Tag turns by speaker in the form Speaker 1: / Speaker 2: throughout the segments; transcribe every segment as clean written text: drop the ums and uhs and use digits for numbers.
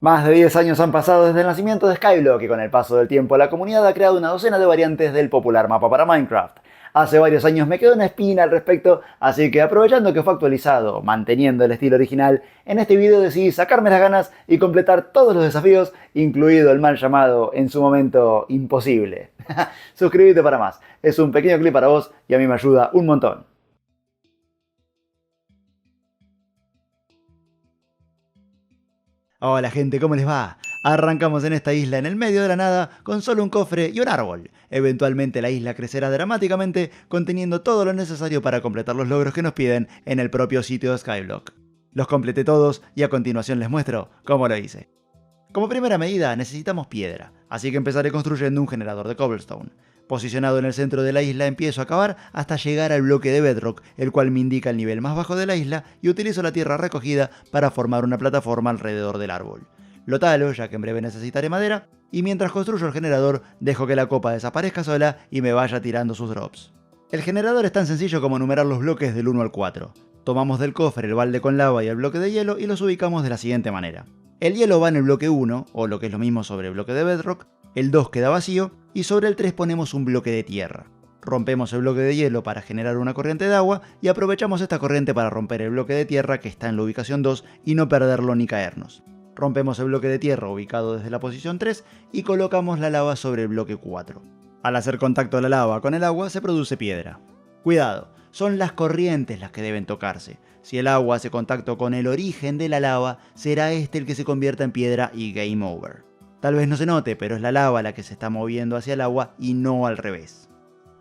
Speaker 1: Más de 10 años han pasado desde el nacimiento de Skyblock y con el paso del tiempo la comunidad ha creado una docena de variantes del popular mapa para Minecraft. Hace varios años me quedó una espina al respecto, así que aprovechando que fue actualizado, manteniendo el estilo original, en este video decidí sacarme las ganas y completar todos los desafíos, incluido el mal llamado, en su momento, imposible. Suscríbete para más, es un pequeño clip para vos y a mí me ayuda un montón. Hola gente, ¿cómo les va? Arrancamos en esta isla en el medio de la nada con solo un cofre y un árbol. Eventualmente la isla crecerá dramáticamente conteniendo todo lo necesario para completar los logros que nos piden en el propio sitio de Skyblock. Los completé todos y a continuación les muestro cómo lo hice. Como primera medida necesitamos piedra, así que empezaré construyendo un generador de cobblestone. Posicionado en el centro de la isla empiezo a cavar hasta llegar al bloque de bedrock, el cual me indica el nivel más bajo de la isla y utilizo la tierra recogida para formar una plataforma alrededor del árbol. Lo talo, ya que en breve necesitaré madera, y mientras construyo el generador dejo que la copa desaparezca sola y me vaya tirando sus drops. El generador es tan sencillo como numerar los bloques del 1 al 4. Tomamos del cofre el balde con lava y el bloque de hielo y los ubicamos de la siguiente manera. El hielo va en el bloque 1, o lo que es lo mismo sobre el bloque de bedrock, el 2 queda vacío y sobre el 3 ponemos un bloque de tierra. Rompemos el bloque de hielo para generar una corriente de agua y aprovechamos esta corriente para romper el bloque de tierra que está en la ubicación 2 y no perderlo ni caernos. Rompemos el bloque de tierra ubicado desde la posición 3 y colocamos la lava sobre el bloque 4. Al hacer contacto de la lava con el agua se produce piedra. Cuidado, son las corrientes las que deben tocarse. Si el agua hace contacto con el origen de la lava, será este el que se convierta en piedra y game over. Tal vez no se note, pero es la lava la que se está moviendo hacia el agua y no al revés.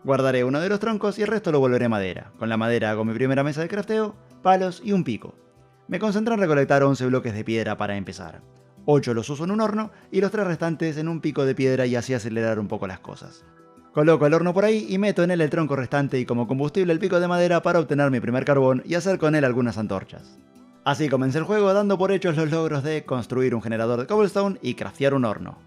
Speaker 1: Guardaré uno de los troncos y el resto lo volveré madera. Con la madera hago mi primera mesa de crafteo, palos y un pico. Me concentré en recolectar 11 bloques de piedra para empezar. 8 los uso en un horno y los 3 restantes en un pico de piedra y así acelerar un poco las cosas. Coloco el horno por ahí y meto en él el tronco restante y como combustible el pico de madera para obtener mi primer carbón y hacer con él algunas antorchas. Así comencé el juego dando por hechos los logros de construir un generador de cobblestone y craftear un horno.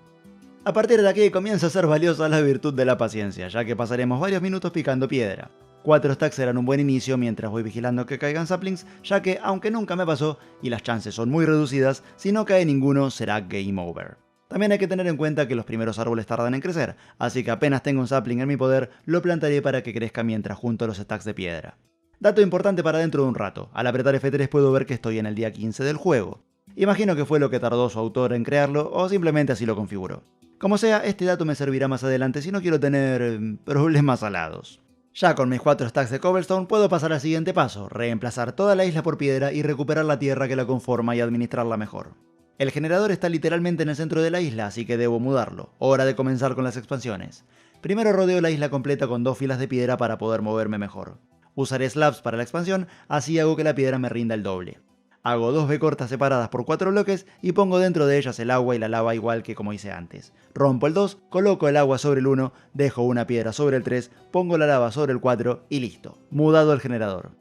Speaker 1: A partir de aquí comienza a ser valiosa la virtud de la paciencia, ya que pasaremos varios minutos picando piedra. 4 stacks serán un buen inicio mientras voy vigilando que caigan saplings, ya que aunque nunca me pasó y las chances son muy reducidas, si no cae ninguno será game over. También hay que tener en cuenta que los primeros árboles tardan en crecer, así que apenas tenga un sapling en mi poder, lo plantaré para que crezca mientras junto los stacks de piedra. Dato importante para dentro de un rato, al apretar F3 puedo ver que estoy en el día 15 del juego. Imagino que fue lo que tardó su autor en crearlo o simplemente así lo configuró. Como sea, este dato me servirá más adelante si no quiero tener problemas alados. Ya con mis 4 stacks de cobblestone puedo pasar al siguiente paso, reemplazar toda la isla por piedra y recuperar la tierra que la conforma y administrarla mejor. El generador está literalmente en el centro de la isla, así que debo mudarlo. Hora de comenzar con las expansiones. Primero rodeo la isla completa con 2 filas de piedra para poder moverme mejor. Usaré slabs para la expansión, así hago que la piedra me rinda el doble. Hago 2 B cortas separadas por 4 bloques y pongo dentro de ellas el agua y la lava igual que como hice antes. Rompo el 2, coloco el agua sobre el 1, dejo una piedra sobre el 3, pongo la lava sobre el 4 y listo. Mudado el generador.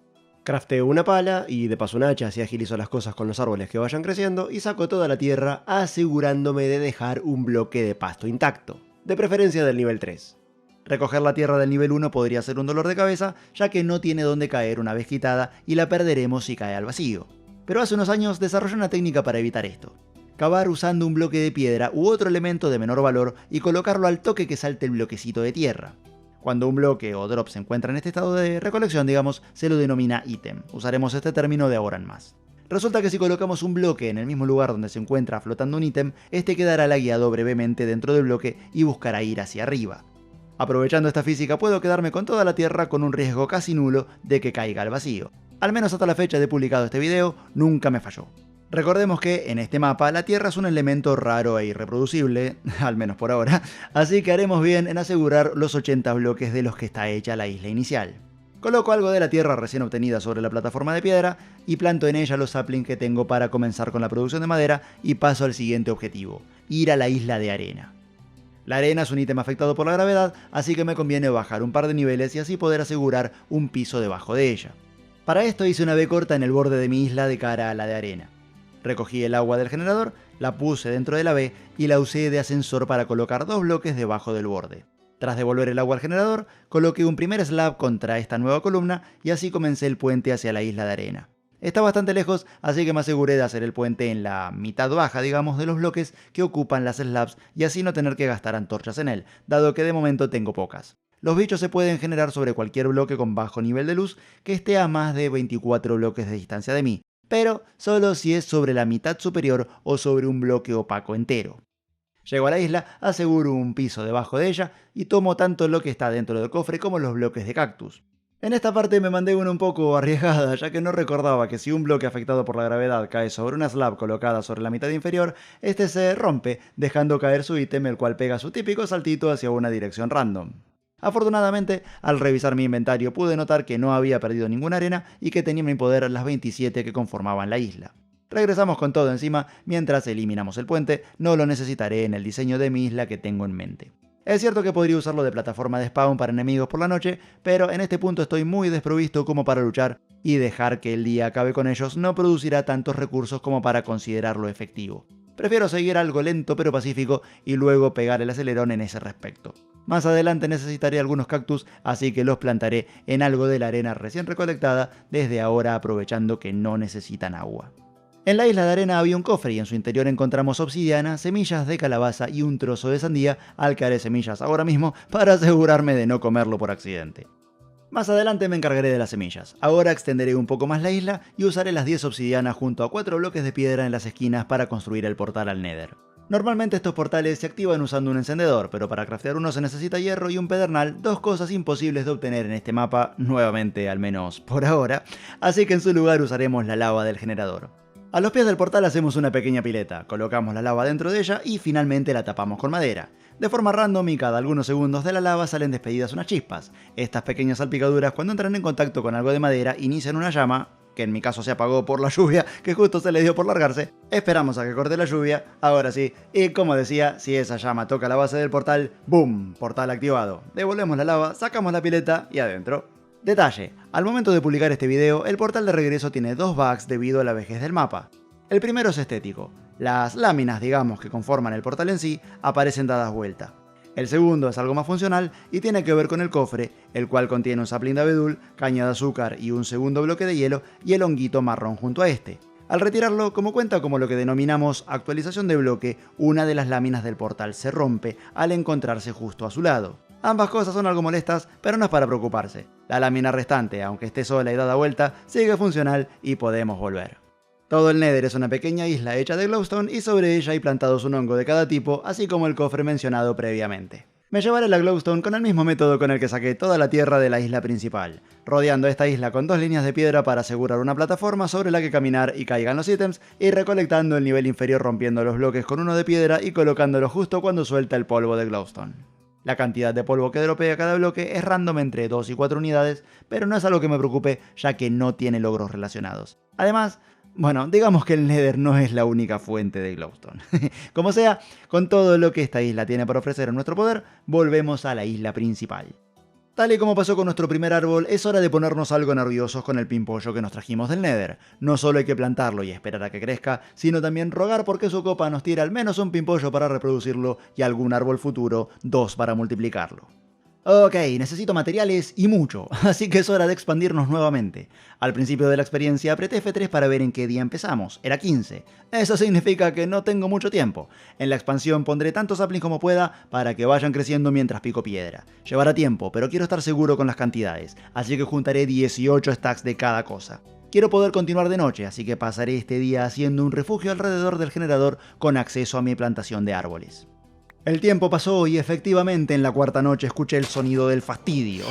Speaker 1: Crafteo una pala y de paso un hacha, así agilizo las cosas con los árboles que vayan creciendo y saco toda la tierra asegurándome de dejar un bloque de pasto intacto, de preferencia del nivel 3. Recoger la tierra del nivel 1 podría ser un dolor de cabeza, ya que no tiene dónde caer una vez quitada y la perderemos si cae al vacío. Pero hace unos años desarrollé una técnica para evitar esto. Cavar usando un bloque de piedra u otro elemento de menor valor y colocarlo al toque que salte el bloquecito de tierra. Cuando un bloque o drop se encuentra en este estado de recolección, digamos, se lo denomina ítem. Usaremos este término de ahora en más. Resulta que si colocamos un bloque en el mismo lugar donde se encuentra flotando un ítem, este quedará lagueado brevemente dentro del bloque y buscará ir hacia arriba. Aprovechando esta física puedo quedarme con toda la tierra con un riesgo casi nulo de que caiga al vacío. Al menos hasta la fecha de publicado este video, nunca me falló. Recordemos que en este mapa la tierra es un elemento raro e irreproducible, al menos por ahora, así que haremos bien en asegurar los 80 bloques de los que está hecha la isla inicial. Coloco algo de la tierra recién obtenida sobre la plataforma de piedra y planto en ella los saplings que tengo para comenzar con la producción de madera y paso al siguiente objetivo, ir a la isla de arena. La arena es un ítem afectado por la gravedad, así que me conviene bajar un par de niveles y así poder asegurar un piso debajo de ella. Para esto hice una B corta en el borde de mi isla de cara a la de arena. Recogí el agua del generador, la puse dentro de la B y la usé de ascensor para colocar 2 bloques debajo del borde. Tras devolver el agua al generador, coloqué un primer slab contra esta nueva columna y así comencé el puente hacia la isla de arena. Está bastante lejos, así que me aseguré de hacer el puente en la mitad baja, digamos, de los bloques que ocupan las slabs y así no tener que gastar antorchas en él, dado que de momento tengo pocas. Los bichos se pueden generar sobre cualquier bloque con bajo nivel de luz que esté a más de 24 bloques de distancia de mí, pero solo si es sobre la mitad superior o sobre un bloque opaco entero. Llego a la isla, aseguro un piso debajo de ella y tomo tanto lo que está dentro del cofre como los bloques de cactus. En esta parte me mandé una un poco arriesgada, ya que no recordaba que si un bloque afectado por la gravedad cae sobre una slab colocada sobre la mitad inferior, este se rompe, dejando caer su ítem, el cual pega su típico saltito hacia una dirección random. Afortunadamente, al revisar mi inventario pude notar que no había perdido ninguna arena y que tenía en mi poder las 27 que conformaban la isla. Regresamos con todo encima, mientras eliminamos el puente, no lo necesitaré en el diseño de mi isla que tengo en mente. Es cierto que podría usarlo de plataforma de spawn para enemigos por la noche, pero en este punto estoy muy desprovisto como para luchar y dejar que el día acabe con ellos no producirá tantos recursos como para considerarlo efectivo. Prefiero seguir algo lento pero pacífico y luego pegar el acelerón en ese respecto. Más adelante necesitaré algunos cactus, así que los plantaré en algo de la arena recién recolectada, desde ahora aprovechando que no necesitan agua. En la isla de arena había un cofre y en su interior encontramos obsidiana, semillas de calabaza y un trozo de sandía, al que haré semillas ahora mismo para asegurarme de no comerlo por accidente. Más adelante me encargaré de las semillas. Ahora extenderé un poco más la isla y usaré las 10 obsidianas junto a 4 bloques de piedra en las esquinas para construir el portal al Nether. Normalmente estos portales se activan usando un encendedor, pero para craftear uno se necesita hierro y un pedernal, dos cosas imposibles de obtener en este mapa, nuevamente al menos por ahora, así que en su lugar usaremos la lava del generador. A los pies del portal hacemos una pequeña pileta, colocamos la lava dentro de ella y finalmente la tapamos con madera. De forma random y cada algunos segundos de la lava salen despedidas unas chispas. Estas pequeñas salpicaduras, cuando entran en contacto con algo de madera, inician una llama, que en mi caso se apagó por la lluvia, que justo se le dio por largarse. Esperamos a que corte la lluvia, ahora sí, y como decía, si esa llama toca la base del portal, ¡boom! Portal activado. Devolvemos la lava, sacamos la pileta y adentro. Detalle, al momento de publicar este video, el portal de regreso tiene dos bugs debido a la vejez del mapa. El primero es estético. Las láminas, digamos, que conforman el portal en sí, aparecen dadas vuelta. El segundo es algo más funcional y tiene que ver con el cofre, el cual contiene un sapling de abedul, caña de azúcar y un segundo bloque de hielo y el honguito marrón junto a este. Al retirarlo, como cuenta como lo que denominamos actualización de bloque, una de las láminas del portal se rompe al encontrarse justo a su lado. Ambas cosas son algo molestas, pero no es para preocuparse. La lámina restante, aunque esté sola y dada vuelta, sigue funcional y podemos volver. Todo el Nether es una pequeña isla hecha de glowstone y sobre ella hay plantados un hongo de cada tipo, así como el cofre mencionado previamente. Me llevaré la glowstone con el mismo método con el que saqué toda la tierra de la isla principal, rodeando esta isla con 2 líneas de piedra para asegurar una plataforma sobre la que caminar y caigan los ítems, y recolectando el nivel inferior rompiendo los bloques con uno de piedra y colocándolo justo cuando suelta el polvo de glowstone. La cantidad de polvo que dropea cada bloque es random entre 2 y 4 unidades, pero no es algo que me preocupe ya que no tiene logros relacionados. Además, bueno, digamos que el Nether no es la única fuente de glowstone. Como sea, con todo lo que esta isla tiene para ofrecer en nuestro poder, volvemos a la isla principal. Tal y como pasó con nuestro primer árbol, es hora de ponernos algo nerviosos con el pimpollo que nos trajimos del Nether. No solo hay que plantarlo y esperar a que crezca, sino también rogar porque su copa nos tire al menos un pimpollo para reproducirlo y algún árbol futuro, 2 para multiplicarlo. Ok, necesito materiales y mucho, así que es hora de expandirnos nuevamente. Al principio de la experiencia apreté F3 para ver en qué día empezamos, era 15. Eso significa que no tengo mucho tiempo. En la expansión pondré tantos saplings como pueda para que vayan creciendo mientras pico piedra. Llevará tiempo, pero quiero estar seguro con las cantidades, así que juntaré 18 stacks de cada cosa. Quiero poder continuar de noche, así que pasaré este día haciendo un refugio alrededor del generador con acceso a mi plantación de árboles. El tiempo pasó y efectivamente en la cuarta noche escuché el sonido del fastidio.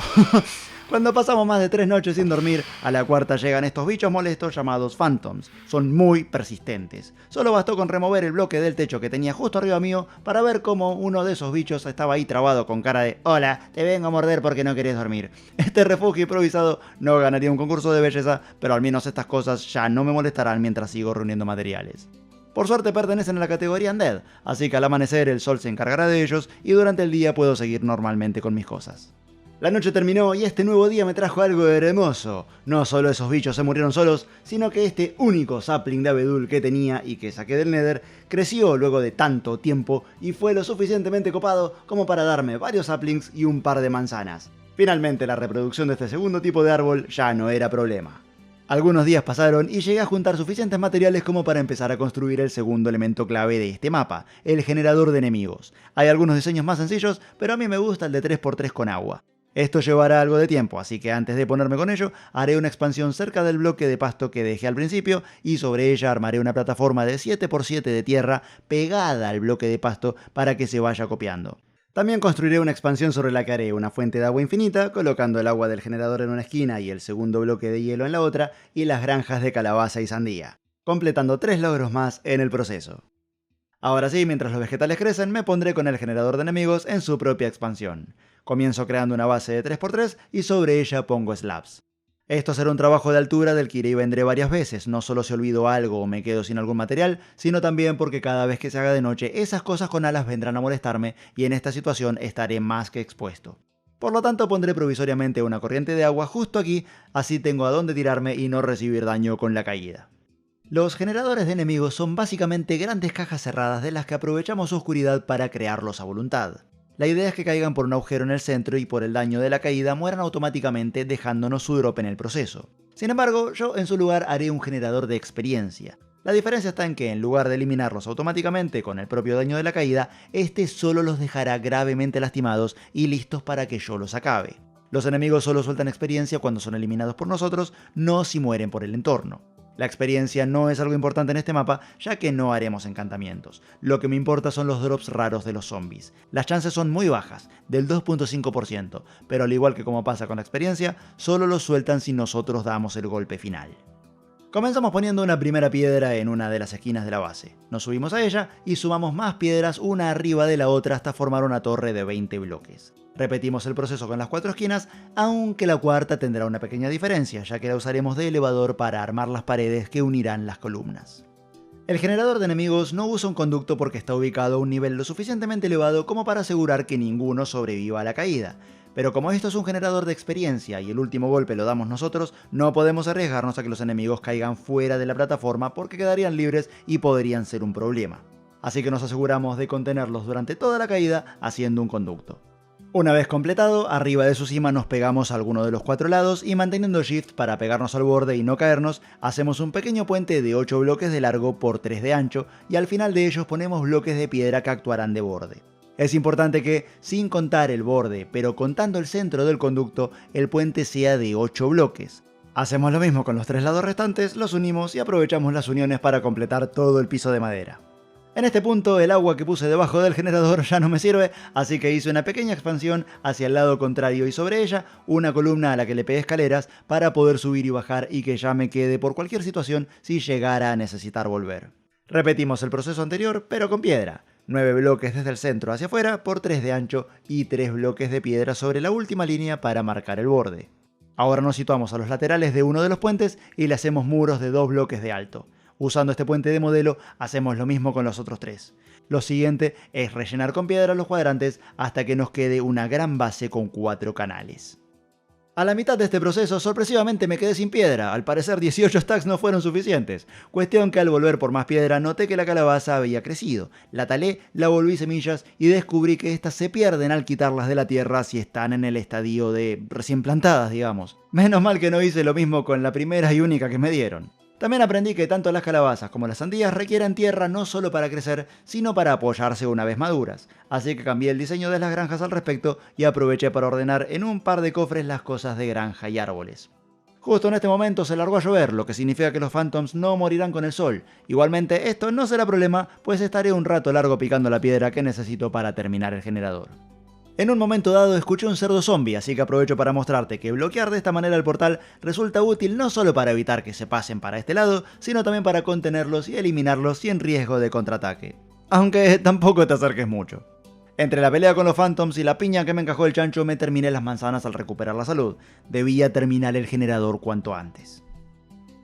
Speaker 1: Cuando pasamos más de 3 noches sin dormir, a la cuarta llegan estos bichos molestos llamados Phantoms. Son muy persistentes. Solo bastó con remover el bloque del techo que tenía justo arriba mío para ver cómo uno de esos bichos estaba ahí trabado con cara de «Hola, te vengo a morder porque no querés dormir». Este refugio improvisado no ganaría un concurso de belleza, pero al menos estas cosas ya no me molestarán mientras sigo reuniendo materiales. Por suerte pertenecen a la categoría Undead, así que al amanecer el sol se encargará de ellos y durante el día puedo seguir normalmente con mis cosas. La noche terminó y este nuevo día me trajo algo hermoso. No solo esos bichos se murieron solos, sino que este único sapling de abedul que tenía y que saqué del Nether creció luego de tanto tiempo y fue lo suficientemente copado como para darme varios saplings y un par de manzanas. Finalmente la reproducción de este segundo tipo de árbol ya no era problema. Algunos días pasaron y llegué a juntar suficientes materiales como para empezar a construir el segundo elemento clave de este mapa, el generador de enemigos. Hay algunos diseños más sencillos, pero a mí me gusta el de 3×3 con agua. Esto llevará algo de tiempo, así que antes de ponerme con ello, haré una expansión cerca del bloque de pasto que dejé al principio y sobre ella armaré una plataforma de 7×7 de tierra pegada al bloque de pasto para que se vaya copiando. También construiré una expansión sobre la que haré una fuente de agua infinita, colocando el agua del generador en una esquina y el segundo bloque de hielo en la otra, y las granjas de calabaza y sandía, completando 3 logros más en el proceso. Ahora sí, mientras los vegetales crecen, me pondré con el generador de enemigos en su propia expansión. Comienzo creando una base de 3×3 y sobre ella pongo slabs. Esto será un trabajo de altura del que iré y vendré varias veces, no solo si olvido algo o me quedo sin algún material, sino también porque cada vez que se haga de noche esas cosas con alas vendrán a molestarme y en esta situación estaré más que expuesto. Por lo tanto pondré provisoriamente una corriente de agua justo aquí, así tengo a dónde tirarme y no recibir daño con la caída. Los generadores de enemigos son básicamente grandes cajas cerradas de las que aprovechamos su oscuridad para crearlos a voluntad. La idea es que caigan por un agujero en el centro y por el daño de la caída mueran automáticamente dejándonos su drop en el proceso. Sin embargo, yo en su lugar haré un generador de experiencia. La diferencia está en que en lugar de eliminarlos automáticamente con el propio daño de la caída, este solo los dejará gravemente lastimados y listos para que yo los acabe. Los enemigos solo sueltan experiencia cuando son eliminados por nosotros, no si mueren por el entorno. La experiencia no es algo importante en este mapa, ya que no haremos encantamientos. Lo que me importa son los drops raros de los zombies. Las chances son muy bajas, del 2.5%, pero al igual que como pasa con la experiencia, solo los sueltan si nosotros damos el golpe final. Comenzamos poniendo una primera piedra en una de las esquinas de la base. Nos subimos a ella y sumamos más piedras una arriba de la otra hasta formar una torre de 20 bloques. Repetimos el proceso con las 4 esquinas, aunque la cuarta tendrá una pequeña diferencia, ya que la usaremos de elevador para armar las paredes que unirán las columnas. El generador de enemigos no usa un conducto porque está ubicado a un nivel lo suficientemente elevado como para asegurar que ninguno sobreviva a la caída. Pero como esto es un generador de experiencia y el último golpe lo damos nosotros, no podemos arriesgarnos a que los enemigos caigan fuera de la plataforma porque quedarían libres y podrían ser un problema. Así que nos aseguramos de contenerlos durante toda la caída haciendo un conducto. Una vez completado, arriba de su cima nos pegamos a alguno de los 4 lados y manteniendo Shift para pegarnos al borde y no caernos, hacemos un pequeño puente de 8 bloques de largo por 3 de ancho y al final de ellos ponemos bloques de piedra que actuarán de borde. Es importante que, sin contar el borde, pero contando el centro del conducto, el puente sea de 8 bloques. Hacemos lo mismo con los 3 lados restantes, los unimos y aprovechamos las uniones para completar todo el piso de madera. En este punto el agua que puse debajo del generador ya no me sirve, así que hice una pequeña expansión hacia el lado contrario y sobre ella una columna a la que le pegué escaleras para poder subir y bajar y que ya me quede por cualquier situación si llegara a necesitar volver. Repetimos el proceso anterior pero con piedra. 9 bloques desde el centro hacia afuera por 3 de ancho y 3 bloques de piedra sobre la última línea para marcar el borde. Ahora nos situamos a los laterales de uno de los puentes y le hacemos muros de 2 bloques de alto. Usando este puente de modelo, hacemos lo mismo con los otros 3. Lo siguiente es rellenar con piedra los cuadrantes hasta que nos quede una gran base con 4 canales. A la mitad de este proceso, sorpresivamente me quedé sin piedra. Al parecer 18 stacks no fueron suficientes. Cuestión que al volver por más piedra noté que la calabaza había crecido. La talé, la volví semillas y descubrí que estas se pierden al quitarlas de la tierra si están en el estadio de recién plantadas, digamos. Menos mal que no hice lo mismo con la primera y única que me dieron. También aprendí que tanto las calabazas como las sandías requieren tierra no solo para crecer, sino para apoyarse una vez maduras. Así que cambié el diseño de las granjas al respecto y aproveché para ordenar en un par de cofres las cosas de granja y árboles. Justo en este momento se largó a llover, lo que significa que los Phantoms no morirán con el sol. Igualmente, esto no será problema, pues estaré un rato largo picando la piedra que necesito para terminar el generador. En un momento dado escuché un cerdo zombie, así que aprovecho para mostrarte que bloquear de esta manera el portal resulta útil no solo para evitar que se pasen para este lado, sino también para contenerlos y eliminarlos sin riesgo de contraataque. Aunque tampoco te acerques mucho. Entre la pelea con los Phantoms y la piña que me encajó el chancho me terminé las manzanas al recuperar la salud. Debía terminar el generador cuanto antes.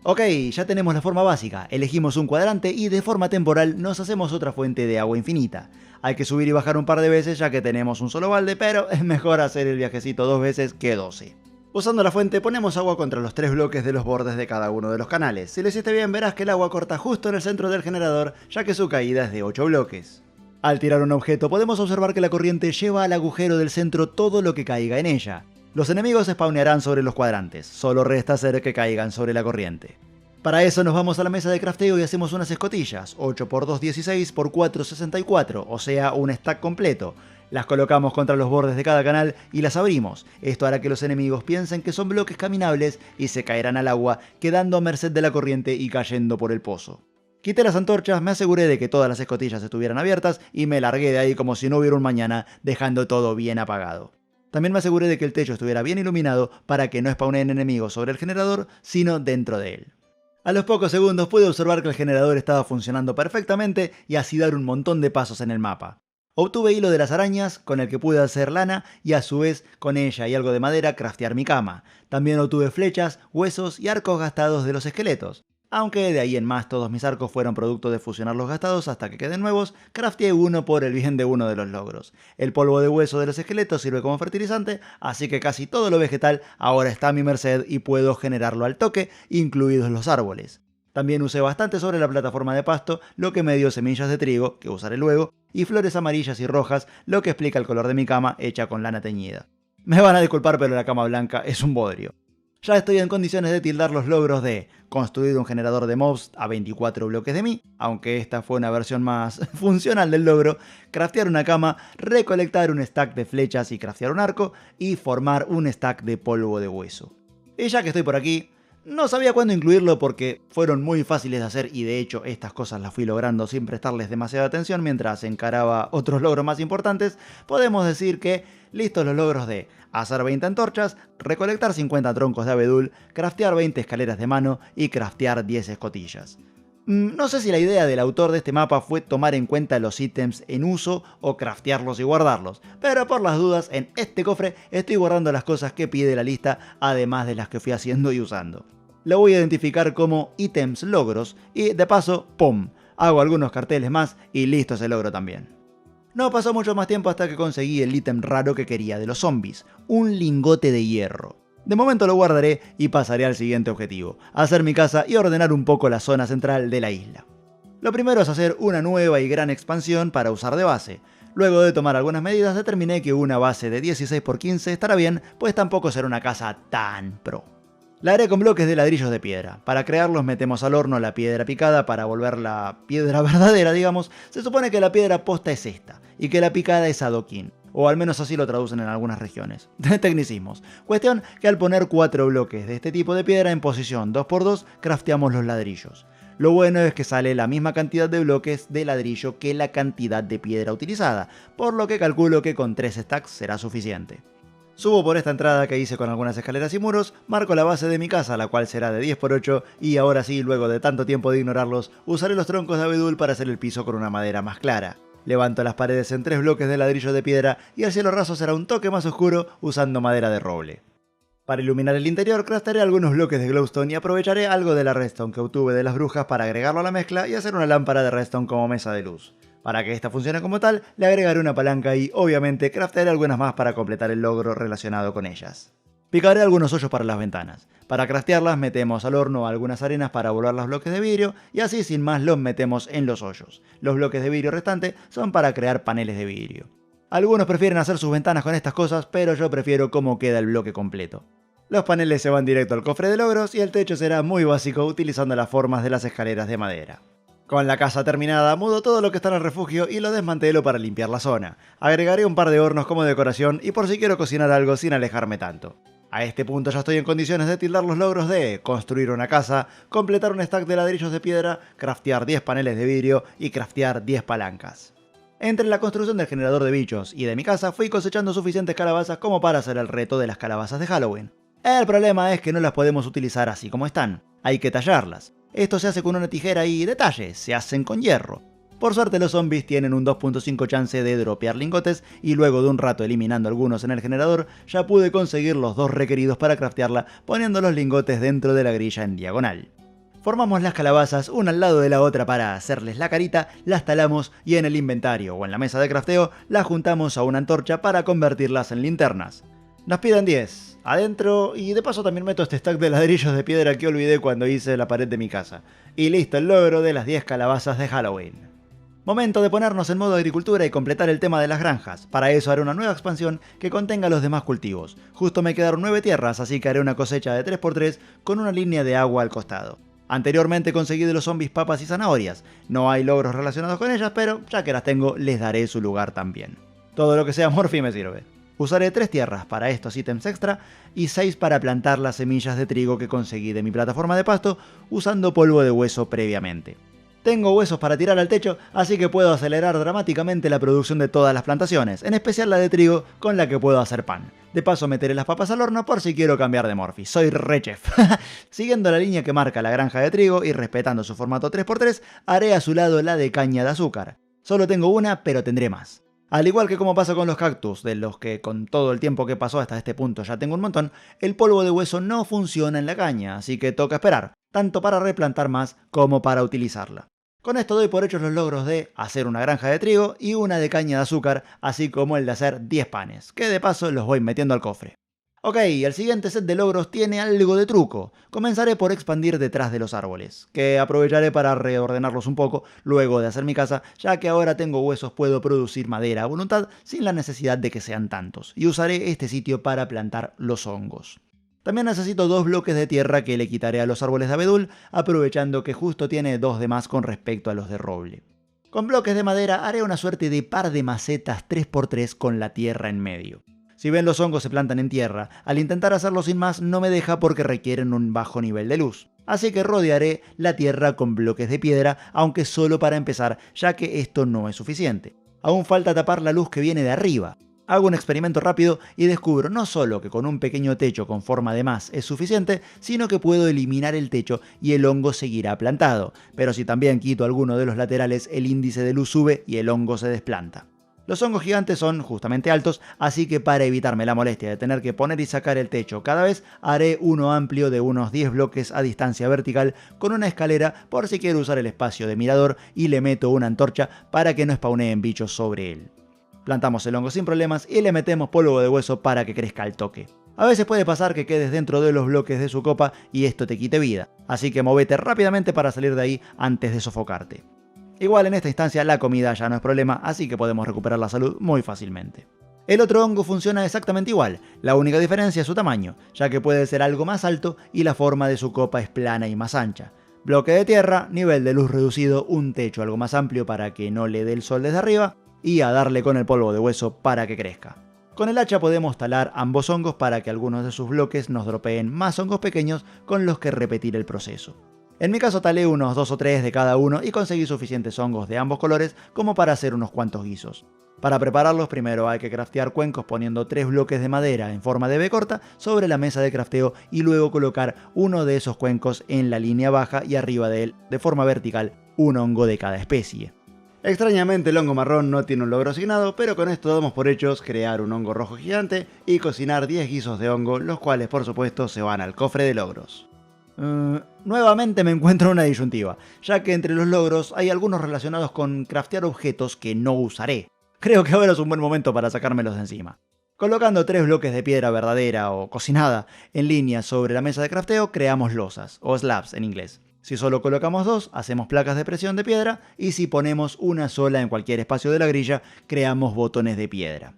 Speaker 1: Ok, ya tenemos la forma básica, elegimos un cuadrante y de forma temporal nos hacemos otra fuente de agua infinita. Hay que subir y bajar un par de veces ya que tenemos un solo balde, pero es mejor hacer el viajecito 2 veces que 12. Usando la fuente ponemos agua contra los 3 bloques de los bordes de cada uno de los canales. Si lo hiciste bien verás que el agua corta justo en el centro del generador ya que su caída es de 8 bloques. Al tirar un objeto podemos observar que la corriente lleva al agujero del centro todo lo que caiga en ella. Los enemigos spawnearán sobre los cuadrantes, solo resta hacer que caigan sobre la corriente. Para eso nos vamos a la mesa de crafteo y hacemos unas escotillas, 8×2 16×4 64, o sea un stack completo. Las colocamos contra los bordes de cada canal y las abrimos. Esto hará que los enemigos piensen que son bloques caminables y se caerán al agua, quedando a merced de la corriente y cayendo por el pozo. Quité las antorchas, me aseguré de que todas las escotillas estuvieran abiertas y me largué de ahí como si no hubiera un mañana, dejando todo bien apagado. También me aseguré de que el techo estuviera bien iluminado para que no spawneen enemigos sobre el generador, sino dentro de él. A los pocos segundos pude observar que el generador estaba funcionando perfectamente y así dar un montón de pasos en el mapa. Obtuve hilo de las arañas, con el que pude hacer lana y a su vez con ella y algo de madera craftear mi cama. También obtuve flechas, huesos y arcos gastados de los esqueletos. Aunque de ahí en más todos mis arcos fueron producto de fusionar los gastados hasta que queden nuevos, crafteé uno por el bien de uno de los logros. El polvo de hueso de los esqueletos sirve como fertilizante, así que casi todo lo vegetal ahora está a mi merced y puedo generarlo al toque, incluidos los árboles. También usé bastante sobre la plataforma de pasto, lo que me dio semillas de trigo, que usaré luego, y flores amarillas y rojas, lo que explica el color de mi cama hecha con lana teñida. Me van a disculpar, pero la cama blanca es un bodrio. Ya estoy en condiciones de tildar los logros de construir un generador de mobs a 24 bloques de mí, aunque esta fue una versión más funcional del logro, craftear una cama, recolectar un stack de flechas y craftear un arco, y formar un stack de polvo de hueso. Y ya que estoy por aquí, no sabía cuándo incluirlo porque fueron muy fáciles de hacer y de hecho estas cosas las fui logrando sin prestarles demasiada atención mientras encaraba otros logros más importantes. Podemos decir que listos los logros de hacer 20 antorchas, recolectar 50 troncos de abedul, craftear 20 escaleras de mano y craftear 10 escotillas. No sé si la idea del autor de este mapa fue tomar en cuenta los ítems en uso o craftearlos y guardarlos, pero por las dudas en este cofre estoy guardando las cosas que pide la lista además de las que fui haciendo y usando. Lo voy a identificar como ítems logros y de paso, ¡pum!, hago algunos carteles más y listo ese logro también. No pasó mucho más tiempo hasta que conseguí el ítem raro que quería de los zombies, un lingote de hierro. De momento lo guardaré y pasaré al siguiente objetivo, hacer mi casa y ordenar un poco la zona central de la isla. Lo primero es hacer una nueva y gran expansión para usar de base. Luego de tomar algunas medidas determiné que una base de 16×15 estará bien, pues tampoco será una casa tan pro. La haré con bloques de ladrillos de piedra. Para crearlos metemos al horno la piedra picada para volverla piedra verdadera, digamos. Se supone que la piedra posta es esta, y que la picada es adoquín. O al menos así lo traducen en algunas regiones. Tecnicismos. Cuestión que al poner 4 bloques de este tipo de piedra en posición 2×2, crafteamos los ladrillos. Lo bueno es que sale la misma cantidad de bloques de ladrillo que la cantidad de piedra utilizada, por lo que calculo que con 3 stacks será suficiente. Subo por esta entrada que hice con algunas escaleras y muros, marco la base de mi casa, la cual será de 10×8, y ahora sí, luego de tanto tiempo de ignorarlos, usaré los troncos de abedul para hacer el piso con una madera más clara. Levanto las paredes en 3 bloques de ladrillo de piedra y el cielo raso será un toque más oscuro usando madera de roble. Para iluminar el interior, craftaré algunos bloques de glowstone y aprovecharé algo de la redstone que obtuve de las brujas para agregarlo a la mezcla y hacer una lámpara de redstone como mesa de luz. Para que esta funcione como tal, le agregaré una palanca y, obviamente, craftaré algunas más para completar el logro relacionado con ellas. Picaré algunos hoyos para las ventanas. Para craftearlas metemos al horno algunas arenas para volar los bloques de vidrio y así sin más los metemos en los hoyos. Los bloques de vidrio restantes son para crear paneles de vidrio. Algunos prefieren hacer sus ventanas con estas cosas, pero yo prefiero cómo queda el bloque completo. Los paneles se van directo al cofre de logros y el techo será muy básico utilizando las formas de las escaleras de madera. Con la casa terminada, mudo todo lo que está en el refugio y lo desmantelo para limpiar la zona. Agregaré un par de hornos como decoración y por si quiero cocinar algo sin alejarme tanto. A este punto ya estoy en condiciones de tildar los logros de construir una casa, completar un stack de ladrillos de piedra, craftear 10 paneles de vidrio y craftear 10 palancas. Entre la construcción del generador de bichos y de mi casa fui cosechando suficientes calabazas como para hacer el reto de las calabazas de Halloween. El problema es que no las podemos utilizar así como están, hay que tallarlas. Esto se hace con una tijera y, detalle, se hacen con hierro. Por suerte los zombies tienen un 2.5 chance de dropear lingotes y luego de un rato eliminando algunos en el generador, ya pude conseguir los 2 requeridos para craftearla poniendo los lingotes dentro de la grilla en diagonal. Formamos las calabazas una al lado de la otra para hacerles la carita, las talamos y en el inventario o en la mesa de crafteo las juntamos a una antorcha para convertirlas en linternas. Nos piden 10 adentro y de paso también meto este stack de ladrillos de piedra que olvidé cuando hice la pared de mi casa. Y listo el logro de las 10 calabazas de Halloween. Momento de ponernos en modo agricultura y completar el tema de las granjas. Para eso haré una nueva expansión que contenga los demás cultivos. Justo me quedaron 9 tierras, así que haré una cosecha de 3×3 con una línea de agua al costado. Anteriormente conseguí de los zombies papas y zanahorias. No hay logros relacionados con ellas, pero ya que las tengo, les daré su lugar también. Todo lo que sea Morphy me sirve. Usaré 3 tierras para estos ítems extra y 6 para plantar las semillas de trigo que conseguí de mi plataforma de pasto usando polvo de hueso previamente. Tengo huesos para tirar al techo, así que puedo acelerar dramáticamente la producción de todas las plantaciones, en especial la de trigo, con la que puedo hacer pan. De paso meteré las papas al horno por si quiero cambiar de Morphy. Soy re chef. Siguiendo la línea que marca la granja de trigo y respetando su formato 3×3, haré a su lado la de caña de azúcar. Solo tengo una, pero tendré más. Al igual que como pasa con los cactus, de los que con todo el tiempo que pasó hasta este punto ya tengo un montón, el polvo de hueso no funciona en la caña, así que toca esperar, tanto para replantar más como para utilizarla. Con esto doy por hechos los logros de hacer una granja de trigo y una de caña de azúcar, así como el de hacer 10 panes, que de paso los voy metiendo al cofre. Ok, el siguiente set de logros tiene algo de truco. Comenzaré por expandir detrás de los árboles, que aprovecharé para reordenarlos un poco luego de hacer mi casa, ya que ahora tengo huesos puedo producir madera a voluntad sin la necesidad de que sean tantos, y usaré este sitio para plantar los hongos. También necesito 2 bloques de tierra que le quitaré a los árboles de abedul, aprovechando que justo tiene 2 de más con respecto a los de roble. Con bloques de madera haré una suerte de par de macetas 3×3 con la tierra en medio. Si ven, los hongos se plantan en tierra, al intentar hacerlo sin más no me deja porque requieren un bajo nivel de luz. Así que rodearé la tierra con bloques de piedra, aunque solo para empezar, ya que esto no es suficiente. Aún falta tapar la luz que viene de arriba. Hago un experimento rápido y descubro no solo que con un pequeño techo con forma de más es suficiente, sino que puedo eliminar el techo y el hongo seguirá plantado. Pero si también quito alguno de los laterales, el índice de luz sube y el hongo se desplanta. Los hongos gigantes son justamente altos, así que para evitarme la molestia de tener que poner y sacar el techo cada vez, haré uno amplio de unos 10 bloques a distancia vertical con una escalera por si quiero usar el espacio de mirador y le meto una antorcha para que no spawneen bichos sobre él. Plantamos el hongo sin problemas y le metemos polvo de hueso para que crezca al toque. A veces puede pasar que quedes dentro de los bloques de su copa y esto te quite vida, así que movete rápidamente para salir de ahí antes de sofocarte. Igual en esta instancia la comida ya no es problema, así que podemos recuperar la salud muy fácilmente. El otro hongo funciona exactamente igual, la única diferencia es su tamaño, ya que puede ser algo más alto y la forma de su copa es plana y más ancha. Bloque de tierra, nivel de luz reducido, un techo algo más amplio para que no le dé el sol desde arriba, y a darle con el polvo de hueso para que crezca. Con el hacha podemos talar ambos hongos para que algunos de sus bloques nos dropeen más hongos pequeños con los que repetir el proceso. En mi caso talé unos 2 o 3 de cada uno y conseguí suficientes hongos de ambos colores como para hacer unos cuantos guisos. Para prepararlos primero hay que craftear cuencos poniendo 3 bloques de madera en forma de V corta sobre la mesa de crafteo y luego colocar uno de esos cuencos en la línea baja y arriba de él, de forma vertical, un hongo de cada especie. Extrañamente el hongo marrón no tiene un logro asignado, pero con esto damos por hechos crear un hongo rojo gigante y cocinar 10 guisos de hongo, los cuales por supuesto se van al cofre de logros. Nuevamente me encuentro una disyuntiva, ya que entre los logros hay algunos relacionados con craftear objetos que no usaré. Creo que ahora es un buen momento para sacármelos de encima. Colocando 3 bloques de piedra verdadera o cocinada en línea sobre la mesa de crafteo, creamos losas, o slabs en inglés. Si solo colocamos 2, hacemos placas de presión de piedra, y si ponemos una sola en cualquier espacio de la grilla, creamos botones de piedra.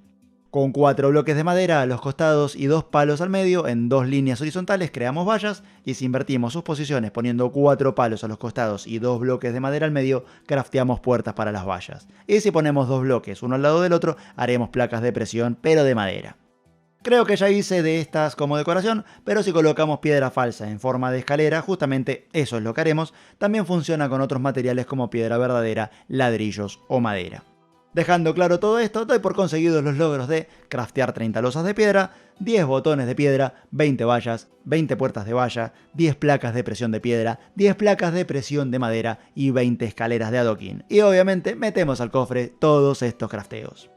Speaker 1: Con 4 bloques de madera a los costados y 2 palos al medio, en 2 líneas horizontales creamos vallas, y si invertimos sus posiciones poniendo 4 palos a los costados y 2 bloques de madera al medio, crafteamos puertas para las vallas. Y si ponemos 2 bloques uno al lado del otro, haremos placas de presión pero de madera. Creo que ya hice de estas como decoración, pero si colocamos piedra falsa en forma de escalera, justamente eso es lo que haremos. También funciona con otros materiales como piedra verdadera, ladrillos o madera. Dejando claro todo esto, doy por conseguidos los logros de craftear 30 losas de piedra, 10 botones de piedra, 20 vallas, 20 puertas de valla, 10 placas de presión de piedra, 10 placas de presión de madera y 20 escaleras de adoquín. Y obviamente metemos al cofre todos estos crafteos.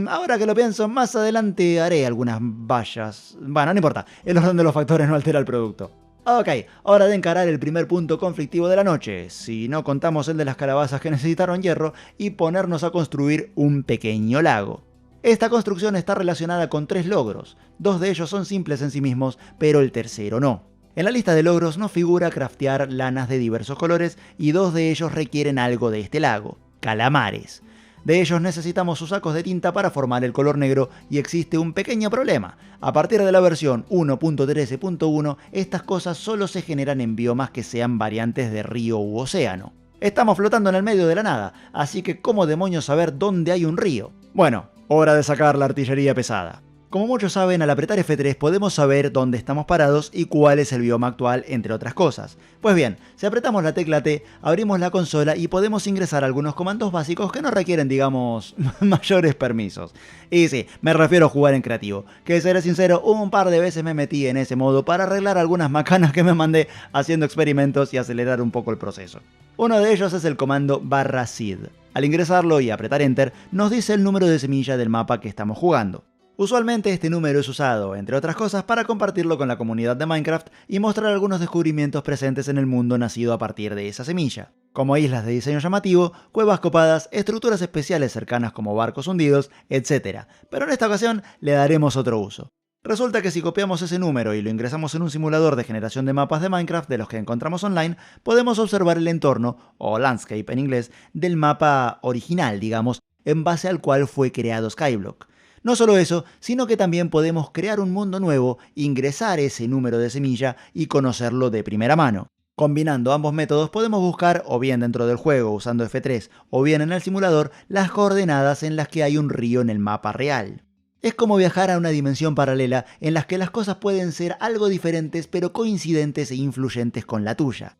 Speaker 1: Ahora que lo pienso, más adelante haré algunas vallas. Bueno, no importa, el orden de los factores no altera el producto. Ok, hora de encarar el primer punto conflictivo de la noche, si no contamos el de las calabazas que necesitaron hierro, y ponernos a construir un pequeño lago. Esta construcción está relacionada con 3 logros, 2 de ellos son simples en sí mismos, pero el tercero no. En la lista de logros nos figura craftear lanas de diversos colores y 2 de ellos requieren algo de este lago. calamares. De ellos necesitamos sus sacos de tinta para formar el color negro y existe un pequeño problema. A partir de la versión 1.13.1, estas cosas solo se generan en biomas que sean variantes de río u océano. Estamos flotando en el medio de la nada, así que ¿cómo demonios saber dónde hay un río? Bueno, hora de sacar la artillería pesada. Como muchos saben, al apretar F3 podemos saber dónde estamos parados y cuál es el bioma actual, entre otras cosas. Pues bien, si apretamos la tecla T, abrimos la consola y podemos ingresar algunos comandos básicos que no requieren, digamos, mayores permisos. Y sí, me refiero a jugar en creativo, que seré sincero, un par de veces me metí en ese modo para arreglar algunas macanas que me mandé haciendo experimentos y acelerar un poco el proceso. Uno de ellos es el comando /seed. Al ingresarlo y apretar Enter, nos dice el número de semilla del mapa que estamos jugando. Usualmente este número es usado, entre otras cosas, para compartirlo con la comunidad de Minecraft y mostrar algunos descubrimientos presentes en el mundo nacido a partir de esa semilla, como islas de diseño llamativo, cuevas copadas, estructuras especiales cercanas como barcos hundidos, etc. Pero en esta ocasión le daremos otro uso. Resulta que si copiamos ese número y lo ingresamos en un simulador de generación de mapas de Minecraft de los que encontramos online, podemos observar el entorno, o landscape en inglés, del mapa original, digamos, en base al cual fue creado Skyblock. No solo eso, sino que también podemos crear un mundo nuevo, ingresar ese número de semilla y conocerlo de primera mano. Combinando ambos métodos podemos buscar, o bien dentro del juego usando F3, o bien en el simulador, las coordenadas en las que hay un río en el mapa real. Es como viajar a una dimensión paralela en las que las cosas pueden ser algo diferentes pero coincidentes e influyentes con la tuya.